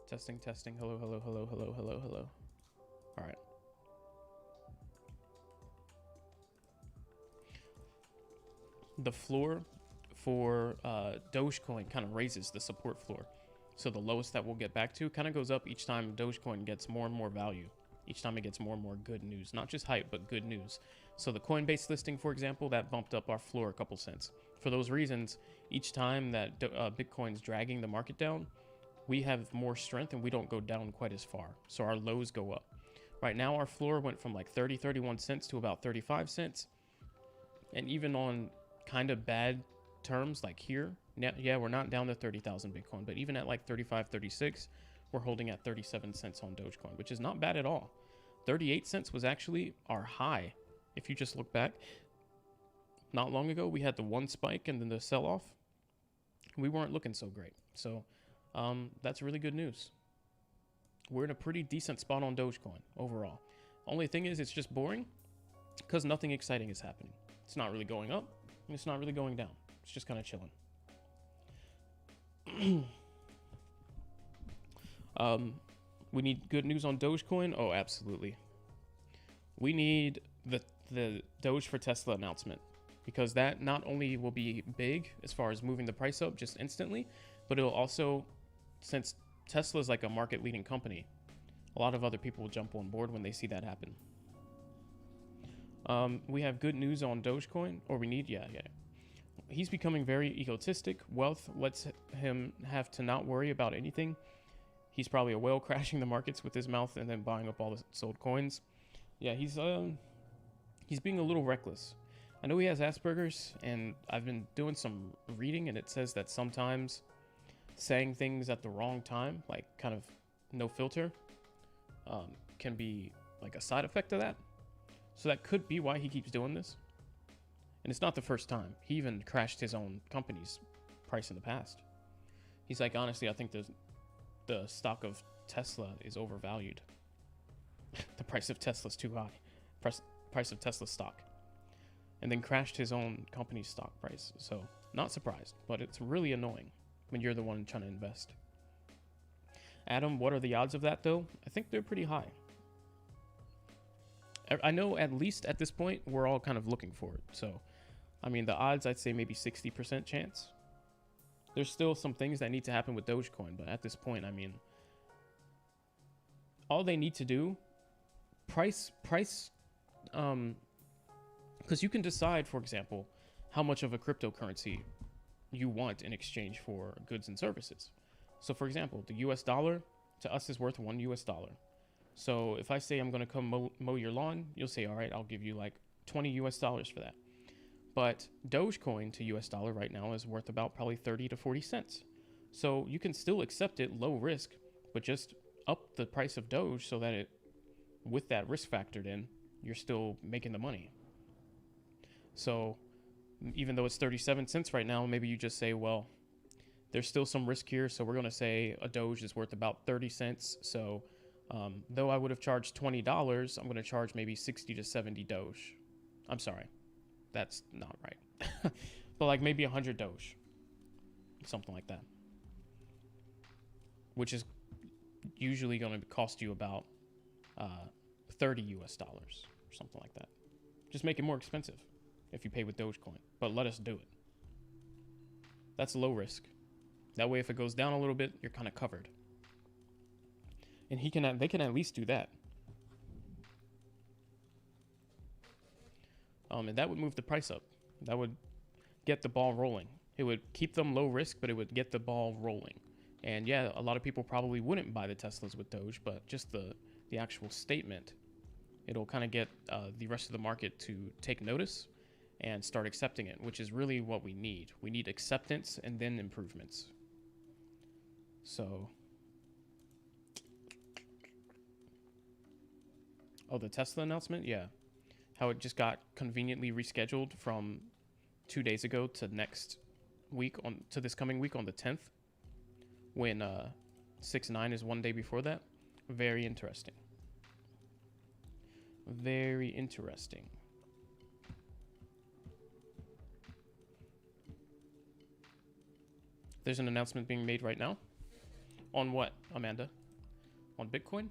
testing. Hello. All right. The floor for Dogecoin kind of raises the support floor. So the lowest that we'll get back to kind of goes up each time Dogecoin gets more and more value. Each time it gets more and more good news. Not just hype, but good news. So the Coinbase listing, for example, that bumped up our floor a couple cents. For those reasons, each time that Bitcoin's dragging the market down, we have more strength and we don't go down quite as far. So our lows go up. Right now, our floor went from like 31 cents to about 35 cents. And even on kind of bad terms like here, yeah, we're not down to 30,000 Bitcoin, but even at like 35, 36, we're holding at 37 cents on Dogecoin, which is not bad at all. 38 cents was actually our high. If you just look back, not long ago, we had the one spike and then the sell-off. We weren't looking so great. So that's really good news. We're in a pretty decent spot on Dogecoin overall. Only thing is, it's just boring because nothing exciting is happening. It's not really going up and it's not really going down. It's just kind of chilling. We need good news on Dogecoin. Oh, absolutely. We need the Doge for Tesla announcement, because that not only will be big as far as moving the price up just instantly, but it'll also, since Tesla is like a market leading company, a lot of other people will jump on board when they see that happen. We have good news on Dogecoin, or we need, yeah. He's becoming very egotistic. Wealth lets him have to not worry about anything. He's probably a whale crashing the markets with his mouth and then buying up all the sold coins. Yeah, he's being a little reckless. I know he has Asperger's, and I've been doing some reading, and it says that sometimes saying things at the wrong time, like kind of no filter, can be like a side effect of that. So that could be why he keeps doing this. And it's not the first time. He even crashed his own company's price in the past. He's like, honestly, I think the stock of Tesla is overvalued. The price of Tesla's too high. Price of Tesla stock. And then crashed his own company's stock price. So, not surprised, but it's really annoying when you're the one trying to invest. Adam, what are the odds of that though? I think they're pretty high. I know at least at this point, we're all kind of looking for it. So, I mean, the odds, I'd say maybe 60% chance. There's still some things that need to happen with Dogecoin, but at this point, I mean, all they need to do, price, because you can decide, for example, how much of a cryptocurrency you want in exchange for goods and services. So, for example, the US dollar to us is worth $1 US. So if I say I'm going to come mow your lawn, you'll say, all right, I'll give you like $20 US for that. But Dogecoin to US dollar right now is worth about probably 30 to 40 cents. So you can still accept it low risk, but just up the price of Doge so that it, with that risk factored in, you're still making the money. So even though it's 37 cents right now, maybe you just say, well, there's still some risk here. So we're going to say a Doge is worth about 30 cents. So though I would have charged $20, I'm going to charge maybe 60 to 70 Doge. I'm sorry. That's not right. But like maybe 100 Doge. Something like that. Which is usually going to cost you about $30 US or something like that. Just make it more expensive if you pay with Dogecoin. But let us do it. That's low risk. That way if it goes down a little bit, you're kind of covered. And they can at least do that. And that would move the price up. That would get the ball rolling. It would keep them low risk, but it would get the ball rolling. And yeah, a lot of people probably wouldn't buy the Teslas with Doge, but just the actual statement, it'll kind of get the rest of the market to take notice and start accepting it, which is really what we need. We need acceptance and then improvements. So, oh, the Tesla announcement? Yeah. How it just got conveniently rescheduled from 2 days ago to next week to this coming week on the 10th, when 6/9 is one day before that. Very interesting. Very interesting. There's an announcement being made right now. On what, Amanda? On Bitcoin?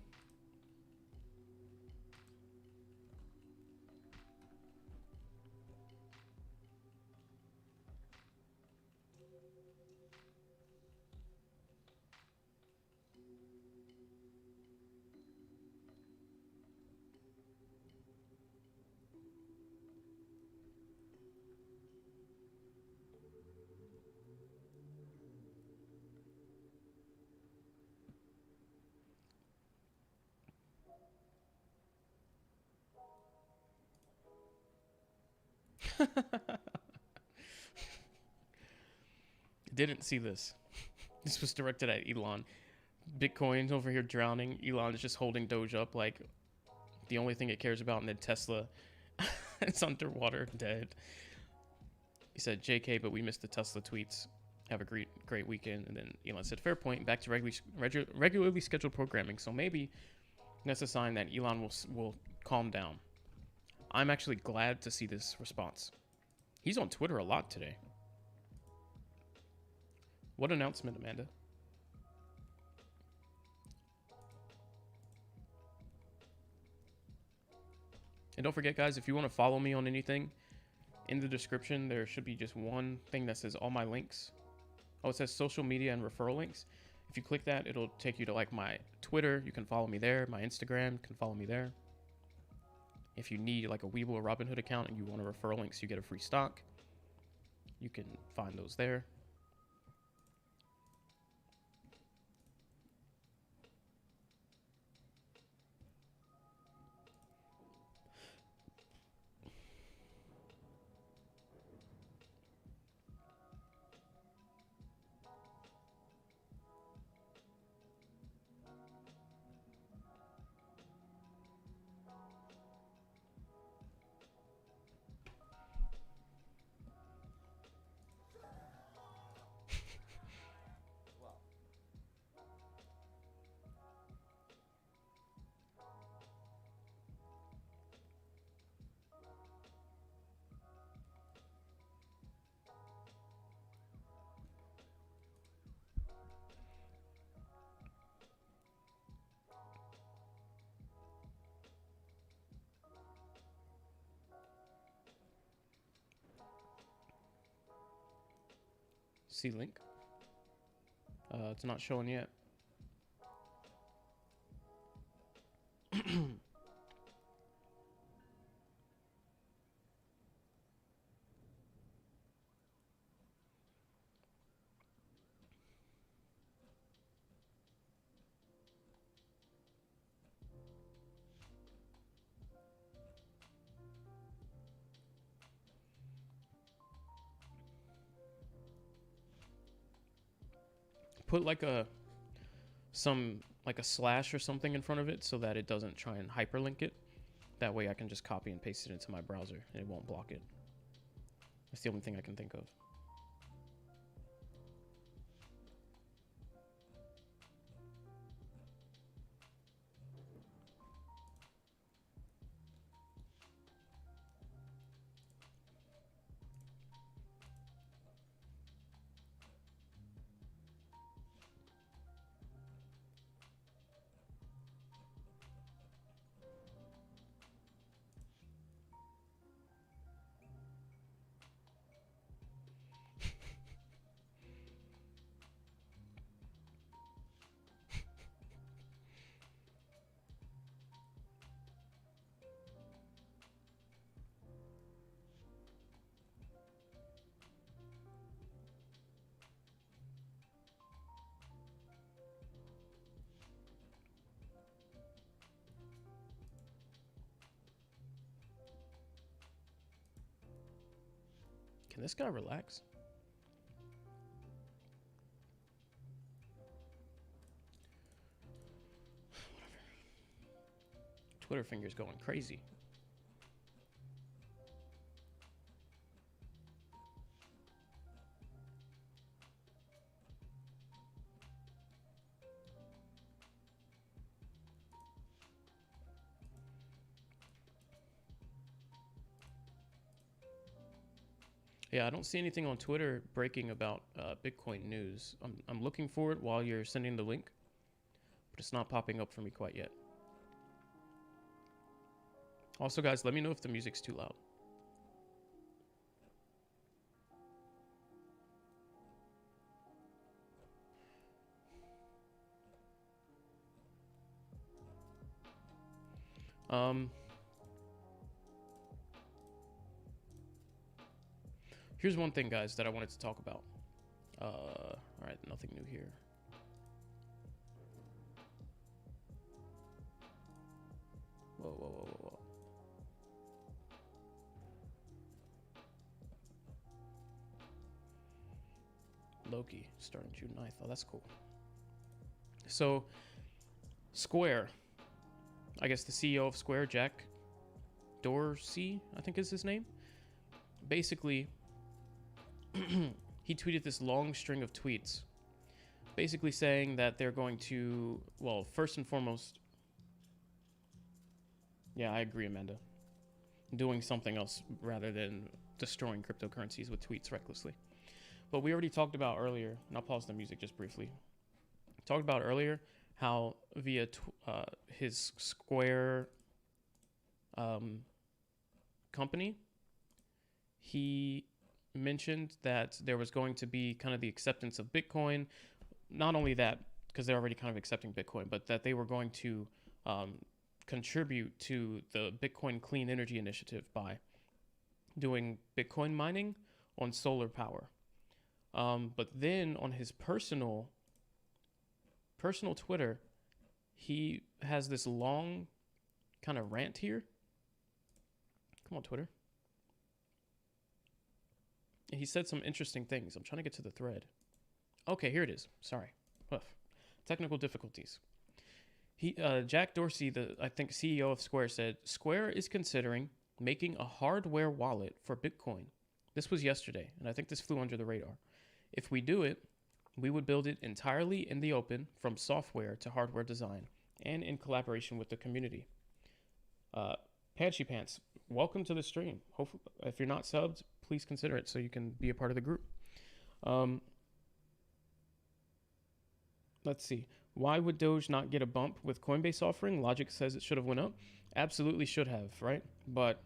Didn't see this. This was directed at Elon. Bitcoin's over here drowning. Elon is just holding Doge up like the only thing it cares about, and then Tesla it's underwater, dead. He said, JK, but we missed the Tesla tweets. Have a great weekend. And then Elon said, fair point, back to regularly scheduled programming. So maybe that's a sign that Elon will calm down. I'm actually glad to see this response. He's on Twitter a lot today. What announcement, Amanda? And don't forget, guys, if you want to follow me on anything, in the description, there should be just one thing that says all my links. Oh, it says social media and referral links. If you click that, it'll take you to like my Twitter. You can follow me there. My Instagram, you can follow me there. If you need like a Webull or Robinhood account and you want a referral link so you get a free stock, you can find those there. see link. It's not showing yet. Put like a slash or something in front of it so that it doesn't try and hyperlink it. That way I can just copy and paste it into my browser and it won't block it. That's the only thing I can think of. Can this guy relax? Twitter finger's going crazy. Yeah, I don't see anything on Twitter breaking about Bitcoin news. I'm looking for it while you're sending the link, but it's not popping up for me quite yet. Also, guys, let me know if the music's too loud. Here's one thing, guys, that I wanted to talk about. All right, nothing new here. Whoa, whoa, whoa, whoa, whoa. Loki starting June 9th. Oh, that's cool. So, Square, I guess the CEO of Square, Jack Dorsey, I think is his name. Basically, he tweeted this long string of tweets, basically saying that they're going to, well, first and foremost, yeah, I agree, Amanda, doing something else rather than destroying cryptocurrencies with tweets recklessly. But we already talked about earlier, and I'll pause the music just briefly. Talked about earlier how via his Square company, he mentioned that there was going to be kind of the acceptance of Bitcoin. Not only that, because they're already kind of accepting Bitcoin, but that they were going to contribute to the Bitcoin Clean Energy Initiative by doing Bitcoin mining on solar power. But then on his personal Twitter, he has this long kind of rant here. Come on, Twitter. And he said some interesting things. I'm trying to get to the thread. Okay, here it is. Sorry. Ugh. Technical difficulties. Jack Dorsey, the I think CEO of Square, said Square is considering making a hardware wallet for Bitcoin. This was yesterday, and I think this flew under the radar. If we do it, we would build it entirely in the open, from software to hardware design, and in collaboration with the community. Panchy Pants, welcome to the stream. Hopefully, if you're not subbed, please consider it so you can be a part of the group. Let's see. Why would Doge not get a bump with Coinbase offering? Logic says it should have went up. Absolutely should have, right? But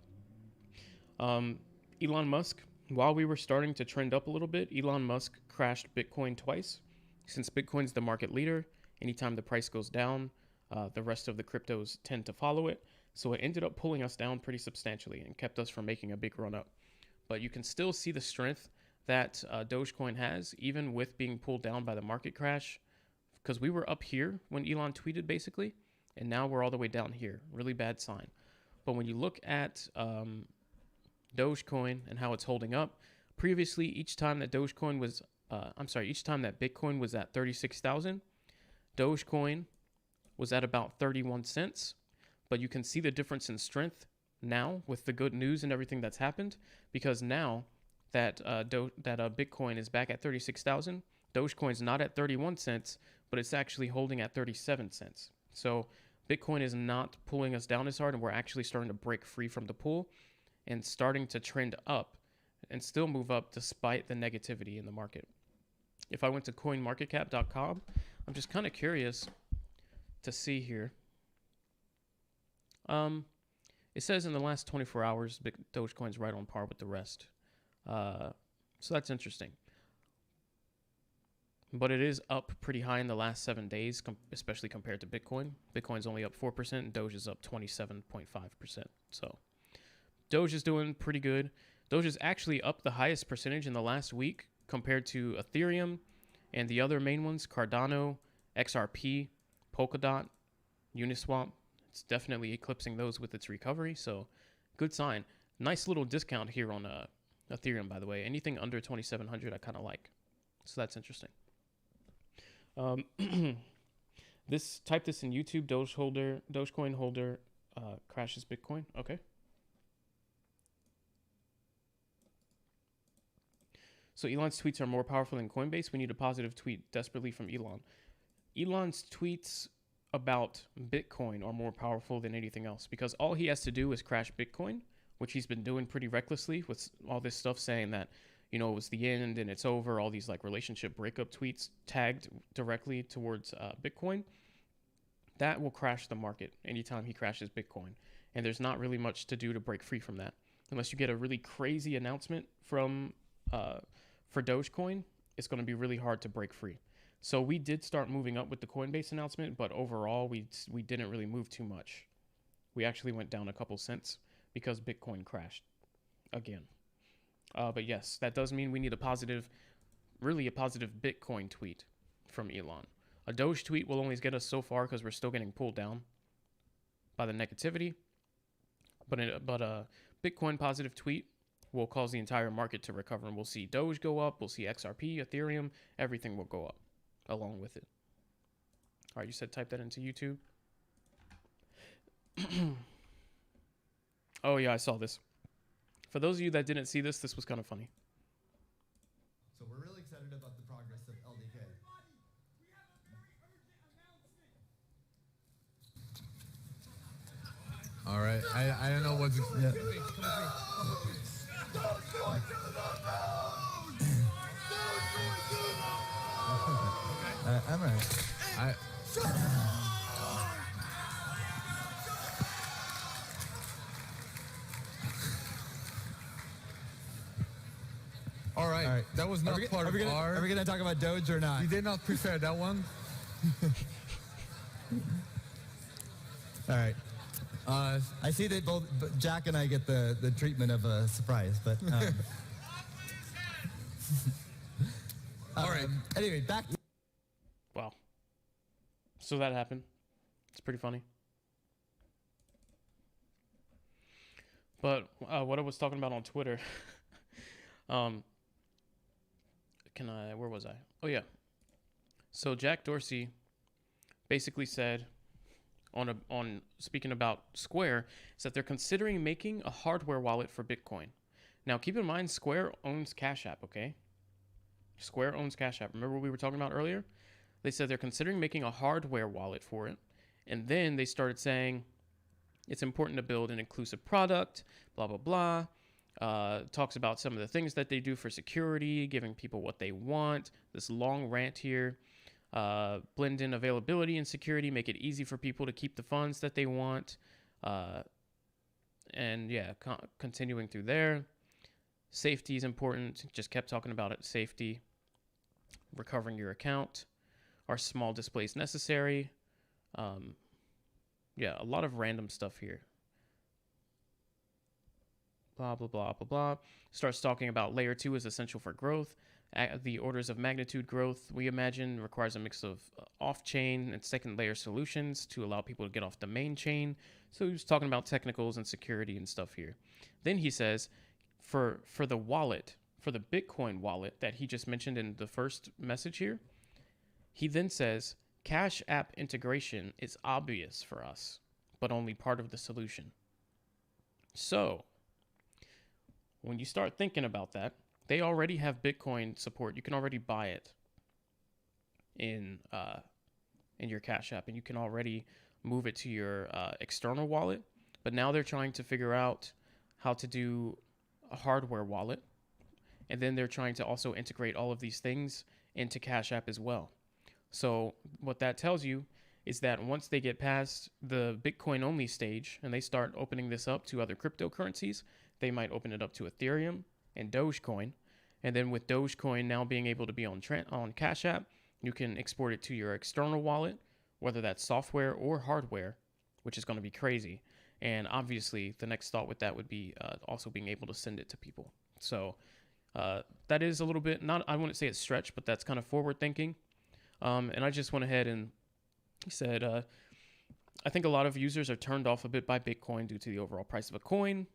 Elon Musk while we were starting to trend up a little bit, Elon Musk crashed Bitcoin twice. Since Bitcoin's the market leader, anytime the price goes down, the rest of the cryptos tend to follow it. So it ended up pulling us down pretty substantially and kept us from making a big run up. But you can still see the strength that Dogecoin has, even with being pulled down by the market crash, because we were up here when Elon tweeted basically, and now we're all the way down here. Really bad sign. But when you look at Dogecoin and how it's holding up, previously each time that Dogecoin was, each time that Bitcoin was at 36,000, Dogecoin was at about 31 cents. But you can see the difference in strength now with the good news and everything that's happened, because now that Bitcoin is back at 36,000, Dogecoin's not at 31 cents, but it's actually holding at 37 cents. So Bitcoin is not pulling us down as hard, and we're actually starting to break free from the pull and starting to trend up and still move up despite the negativity in the market. If I went to coinmarketcap.com, I'm just kind of curious to see here. It says in the last 24 hours, Dogecoin's right on par with the rest. So that's interesting. But it is up pretty high in the last 7 days, especially compared to Bitcoin. Bitcoin's only up 4% and Doge is up 27.5%. So Doge is doing pretty good. Doge is actually up the highest percentage in the last week compared to Ethereum and the other main ones, Cardano, XRP, Polkadot, Uniswap. It's definitely eclipsing those with its recovery, so good sign. Nice little discount here on Ethereum, by the way. Anything under 2,700 I kind of like, so that's interesting. Type this in YouTube. Dogecoin holder crashes Bitcoin. Okay. So Elon's tweets are more powerful than Coinbase. We need a positive tweet desperately from Elon. Elon's tweets about Bitcoin are more powerful than anything else, because all he has to do is crash Bitcoin, which he's been doing pretty recklessly with all this stuff saying that, you know, it was the end and it's over. All these like relationship breakup tweets tagged directly towards Bitcoin. That will crash the market anytime he crashes Bitcoin. And there's not really much to do to break free from that. Unless you get a really crazy announcement from for Dogecoin, it's going to be really hard to break free. So we did start moving up with the Coinbase announcement, but overall we didn't really move too much. We actually went down a couple cents because Bitcoin crashed again. But yes, that does mean we need a positive Bitcoin tweet from Elon. A Doge tweet will only get us so far because we're still getting pulled down by the negativity. But a Bitcoin positive tweet will cause the entire market to recover, and we'll see Doge go up, we'll see XRP, Ethereum, everything will go up along with it. All right, you said type that into YouTube. Oh yeah, I saw this. For those of you that didn't see this was kind of funny. So we're really excited about the progress of LDK. All right, I don't know what to... Yeah. I'm right. All right, that was not part of our... Are we going to talk about Doge or not? We did not prepare that one. All right. I see that both Jack and I get the treatment of a surprise, but... All right. Anyway, back... Wow. So that happened. It's pretty funny. But what I was talking about on Twitter... where was I? Oh yeah. So Jack Dorsey basically said on speaking about Square, is that they're considering making a hardware wallet for Bitcoin. Now keep in mind, Square owns Cash App, okay? Square owns Cash App. Remember what we were talking about earlier? They said they're considering making a hardware wallet for it. And then they started saying it's important to build an inclusive product, blah, blah, blah. Talks about some of the things that they do for security, giving people what they want. This long rant here. Blend in availability and security, make it easy for people to keep the funds that they want. And yeah, continuing through there. Safety is important. Just kept talking about it. Safety, recovering your account. Are small displays necessary? Yeah, a lot of random stuff here. Blah, blah, blah, blah, blah. Starts talking about layer 2 is essential for growth. The orders of magnitude growth, we imagine, requires a mix of off-chain and second layer solutions to allow people to get off the main chain. So he's talking about technicals and security and stuff here. Then he says, for the wallet, for the Bitcoin wallet that he just mentioned in the first message here, he then says, Cash App integration is obvious for us, but only part of the solution. So, when you start thinking about that, they already have Bitcoin support. You can already buy it in your Cash App, and you can already move it to your external wallet. But now they're trying to figure out how to do a hardware wallet, and then they're trying to also integrate all of these things into Cash App as well. So what that tells you is that once they get past the Bitcoin only stage and they start opening this up to other cryptocurrencies, they might open it up to Ethereum and Dogecoin. And then with Dogecoin now being able to be on Cash App, you can export it to your external wallet, whether that's software or hardware, which is going to be crazy. And obviously, the next thought with that would be also being able to send it to people. So that is a little bit, I wouldn't say it's stretched, but that's kind of forward thinking. And I just went ahead and said, I think a lot of users are turned off a bit by Bitcoin due to the overall price of a coin.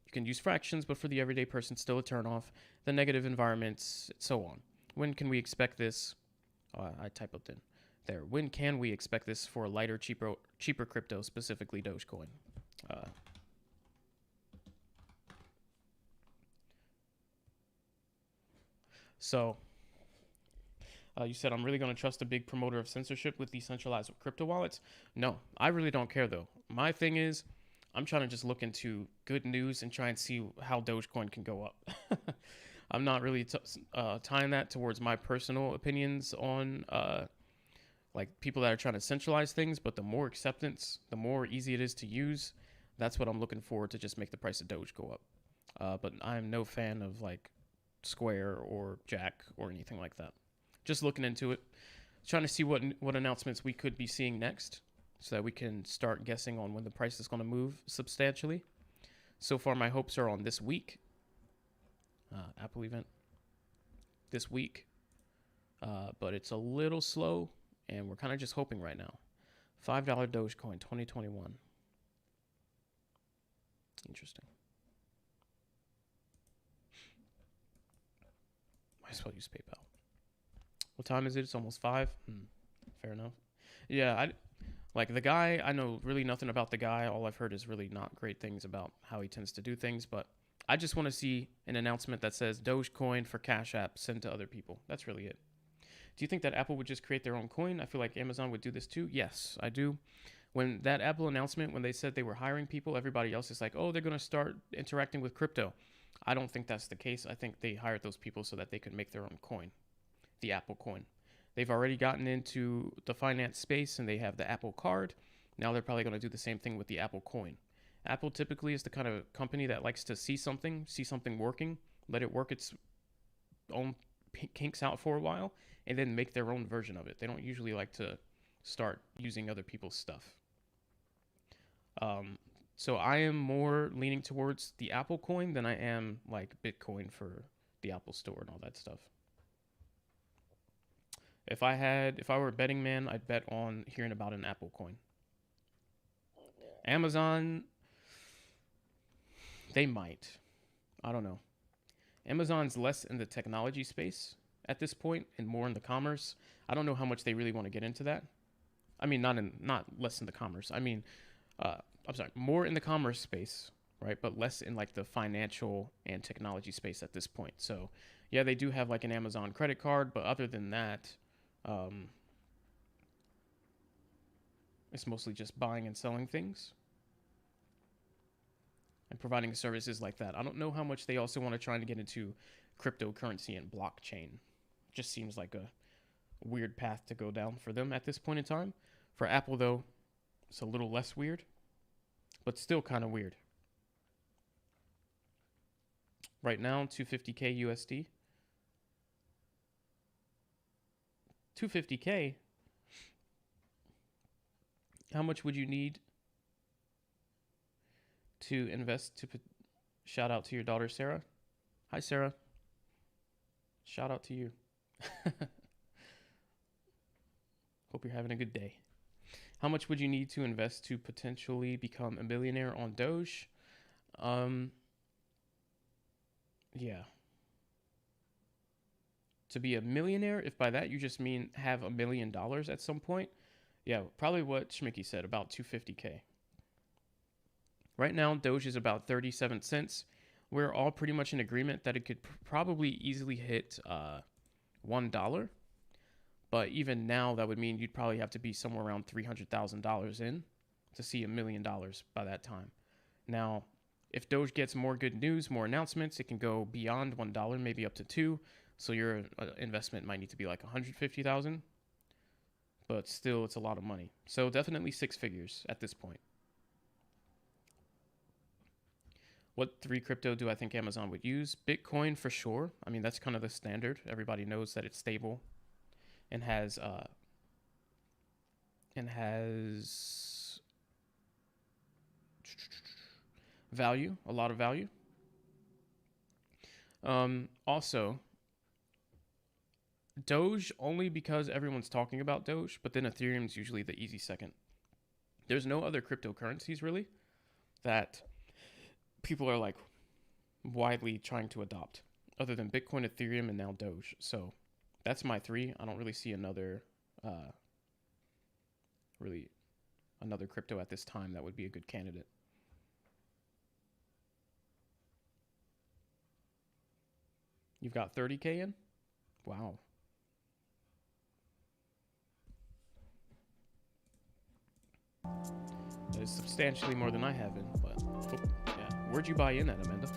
You can use fractions, but for the everyday person, still a turn off. The negative environments, so on. When can we expect this? I typed it in there. When can we expect this for a lighter, cheaper crypto, specifically Dogecoin? You said, I'm really going to trust a big promoter of censorship with decentralized crypto wallets. No, I really don't care, though. My thing is, I'm trying to just look into good news and try and see how Dogecoin can go up. I'm not really tying that towards my personal opinions on like people that are trying to centralize things, but the more acceptance, the more easy it is to use. That's what I'm looking for to just make the price of Doge go up. But I'm no fan of like Square or Jack or anything like that. Just looking into it, trying to see what announcements we could be seeing next so that we can start guessing on when the price is going to move substantially. So far, my hopes are on this week. Apple event this week. But it's a little slow, and we're kind of just hoping right now. $5 Dogecoin 2021. Interesting. Might as well use PayPal. What time is it? It's almost 5. Fair enough. Yeah, like the guy, I know really nothing about the guy. All I've heard is really not great things about how he tends to do things. But I just want to see an announcement that says Dogecoin for Cash App sent to other people. That's really it. Do you think that Apple would just create their own coin? I feel like Amazon would do this too. Yes, I do. When that Apple announcement, when they said they were hiring people, everybody else is like, oh, they're going to start interacting with crypto. I don't think that's the case. I think they hired those people so that they could make their own coin, the Apple coin. They've already gotten into the finance space and they have the Apple card. Now they're probably going to do the same thing with the Apple coin. Apple typically is the kind of company that likes to see something working, let it work its own kinks out for a while, and then make their own version of it. They don't usually like to start using other people's stuff. So I am more leaning towards the Apple coin than I am like Bitcoin for the Apple Store and all that stuff. If I were a betting man, I'd bet on hearing about an Apple coin. Amazon, they might. I don't know. Amazon's less in the technology space at this point and more in the commerce. I don't know how much they really want to get into that. I mean, not less in the commerce. I mean, I'm sorry, more in the commerce space, right? But less in like the financial and technology space at this point. So yeah, they do have like an Amazon credit card, but other than that, it's mostly just buying and selling things and providing services like that. I don't know how much they also want to try to get into cryptocurrency and blockchain. Just seems like a weird path to go down for them at this point in time. For Apple, though, it's a little less weird, but still kind of weird. Right now, 250K USD. 250K. How much would you need to invest to shout out to your daughter, Sarah? Hi, Sarah. Shout out to you. Hope you're having a good day. How much would you need to invest to potentially become a millionaire on Doge? Yeah. To be a millionaire, if by that you just mean have $1 million at some point, yeah, probably what Schmicky said, about 250K. Right now, Doge is about 37 cents. We're all pretty much in agreement that it could probably easily hit $1. But even now, that would mean you'd probably have to be somewhere around $300,000 in to see $1 million by that time. Now, if Doge gets more good news, more announcements, it can go beyond $1, maybe up to $2. So your investment might need to be like $150,000. But still, it's a lot of money. So definitely 6 figures at this point. What 3 crypto do I think Amazon would use? Bitcoin for sure. I mean, that's kind of the standard. Everybody knows that it's stable and has value, a lot of value. Also, Doge only because everyone's talking about Doge, but then Ethereum's usually the easy second. There's no other cryptocurrencies really that people are like widely trying to adopt other than Bitcoin, Ethereum, and now Doge. So that's my 3. I don't really see another crypto at this time that would be a good candidate. You've got 30K in? Wow. That is substantially more than I have in, but yeah. Where'd you buy in at, Amanda?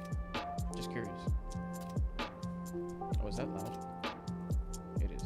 Just curious. Oh, is that loud? It is.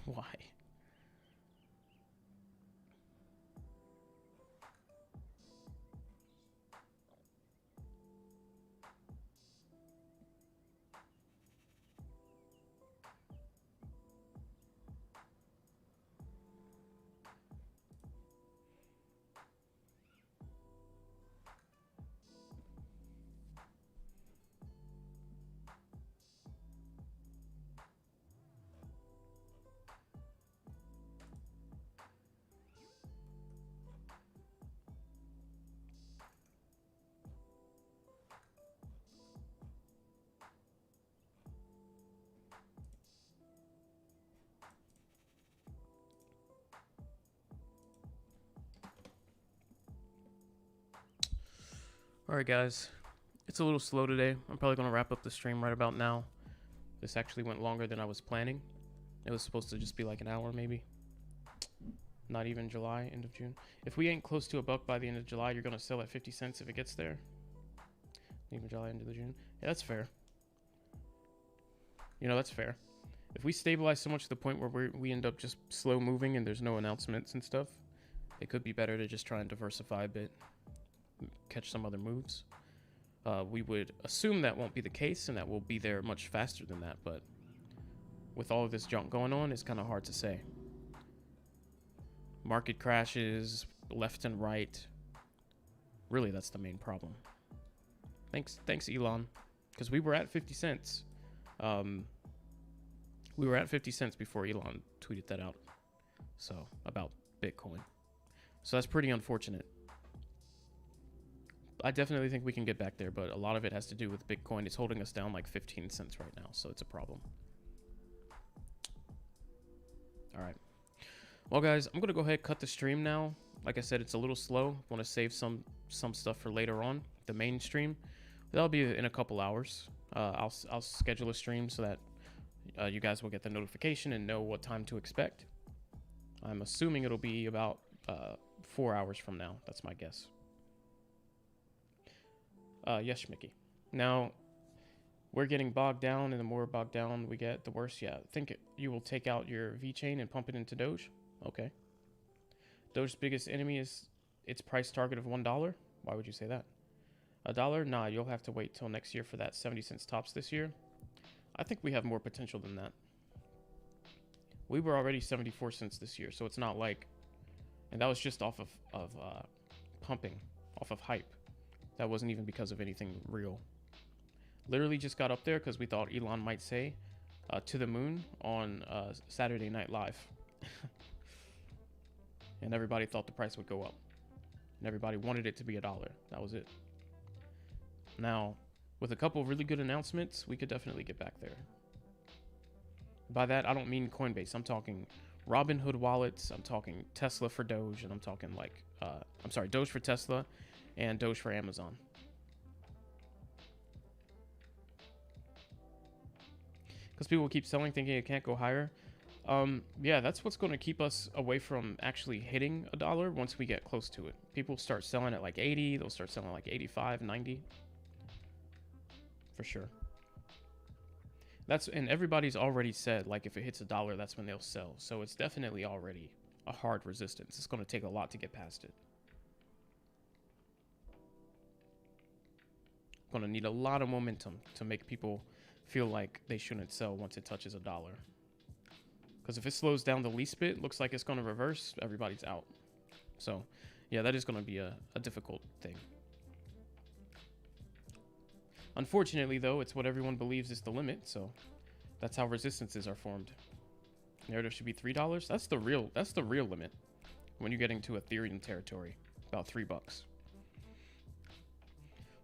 Why? All right, guys. It's a little slow today. I'm probably going to wrap up the stream right about now. This actually went longer than I was planning. It was supposed to just be like an hour, maybe. Not even July, end of June. If we ain't close to $1 by the end of July, you're going to sell at 50 cents if it gets there. Even July, end of June. Yeah, that's fair. You know, that's fair. If we stabilize so much to the point where we end up just slow moving and there's no announcements and stuff, it could be better to just try and diversify a bit. Catch some other moves. We would assume that won't be the case and that we'll be there much faster than that, but with all of this junk going on, it's kind of hard to say. Market crashes left and right. Really, that's the main problem. Thanks Elon, because we were at 50 cents. We were at 50 cents before Elon tweeted that out. So, about Bitcoin. So that's pretty unfortunate. I definitely think we can get back there, but a lot of it has to do with Bitcoin. It's holding us down like 15 cents right now, so it's a problem. All right. Well, guys, I'm going to go ahead and cut the stream now. Like I said, it's a little slow. I want to save some stuff for later on, the main stream. That'll be in a couple hours. I'll schedule a stream so that you guys will get the notification and know what time to expect. I'm assuming it'll be about 4 hours from now. That's my guess. Yes, Mickey. Now, we're getting bogged down, and the more bogged down we get, the worse. Yeah, you will take out your VChain and pump it into Doge. Okay. Doge's biggest enemy is its price target of $1. Why would you say that? $1? Nah, you'll have to wait till next year for that 70 cents tops this year. I think we have more potential than that. We were already 74 cents this year, so it's not like, and that was just off of pumping, off of hype. That wasn't even because of anything real. Literally just got up there because we thought Elon might say to the moon on Saturday Night Live. And everybody thought the price would go up. And everybody wanted it to be $1. That was it. Now, with a couple of really good announcements, we could definitely get back there. By that, I don't mean Coinbase. I'm talking Robinhood wallets. I'm talking Tesla for Doge. And I'm talking like, Doge for Tesla and Doge for Amazon. Because people keep selling thinking it can't go higher. Yeah, that's what's going to keep us away from actually hitting $1 once we get close to it. People start selling at like 80. They'll start selling like 85, 90. For sure. And everybody's already said, like, if it hits $1, that's when they'll sell. So it's definitely already a hard resistance. It's going to take a lot to get past it. Going to need a lot of momentum to make people feel like they shouldn't sell once it touches $1. Because if it slows down the least bit, looks like it's going to reverse, everybody's out. So, yeah, that is going to be a difficult thing. Unfortunately, though, it's what everyone believes is the limit, so that's how resistances are formed. Narrative should be $3. That's the real limit when you're getting to Ethereum territory, about $3.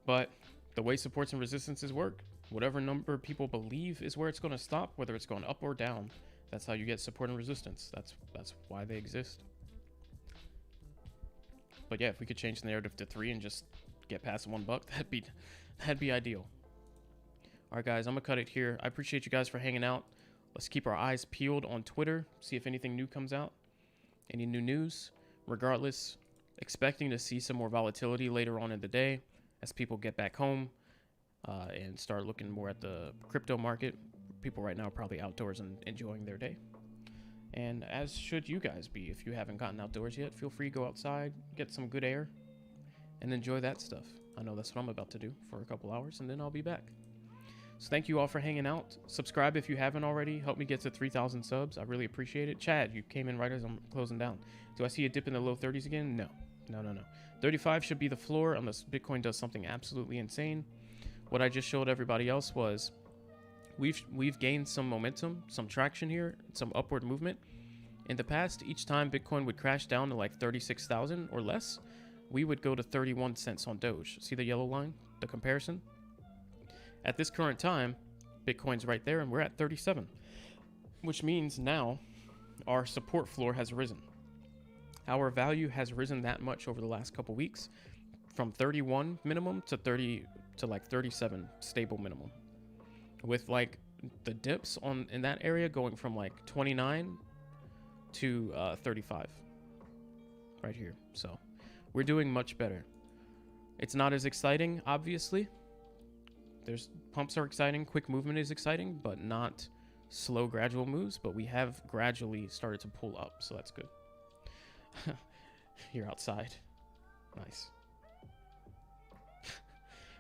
But the way supports and resistances work, whatever number people believe is where it's going to stop, whether it's going up or down, that's how you get support and resistance. That's why they exist. But yeah, if we could change the narrative to 3 and just get past $1, that'd be ideal. All right, guys, I'm gonna cut it here. I appreciate you guys for hanging out. Let's keep our eyes peeled on Twitter, see if anything new comes out, any new news. Regardless, expecting to see some more volatility later on in the day as people get back home and start looking more at the crypto market. People right now are probably outdoors and enjoying their day. And as should you guys be. If you haven't gotten outdoors yet, feel free to go outside, get some good air, and enjoy that stuff. I know that's what I'm about to do for a couple hours, and then I'll be back. So thank you all for hanging out. Subscribe if you haven't already. Help me get to 3,000 subs. I really appreciate it. Chad, you came in right as I'm closing down. Do I see a dip in the low 30s again? No. 35 should be the floor unless Bitcoin does something absolutely insane. What I just showed everybody else was we've gained some momentum, some traction here, some upward movement. In the past, each time Bitcoin would crash down to like 36,000 or less, we would go to 31 cents on Doge. See the yellow line, the comparison? At this current time, Bitcoin's right there and we're at 37, which means now our support floor has risen. Our value has risen that much over the last couple weeks, from 31 minimum to 37 stable minimum, with like the dips in that area going from like 29 to 35 right here. So we're doing much better. It's not as exciting, obviously. Pumps are exciting, quick movement is exciting, but not slow gradual moves. But we have gradually started to pull up, so that's good. You're outside. Nice.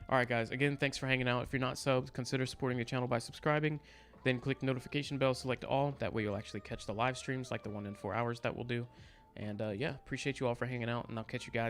All right, guys. Again, thanks for hanging out. If you're not subbed, consider supporting the channel by subscribing. Then click notification bell, select all. That way you'll actually catch the live streams like the one in 4 hours that we'll do. And yeah, appreciate you all for hanging out, and I'll catch you guys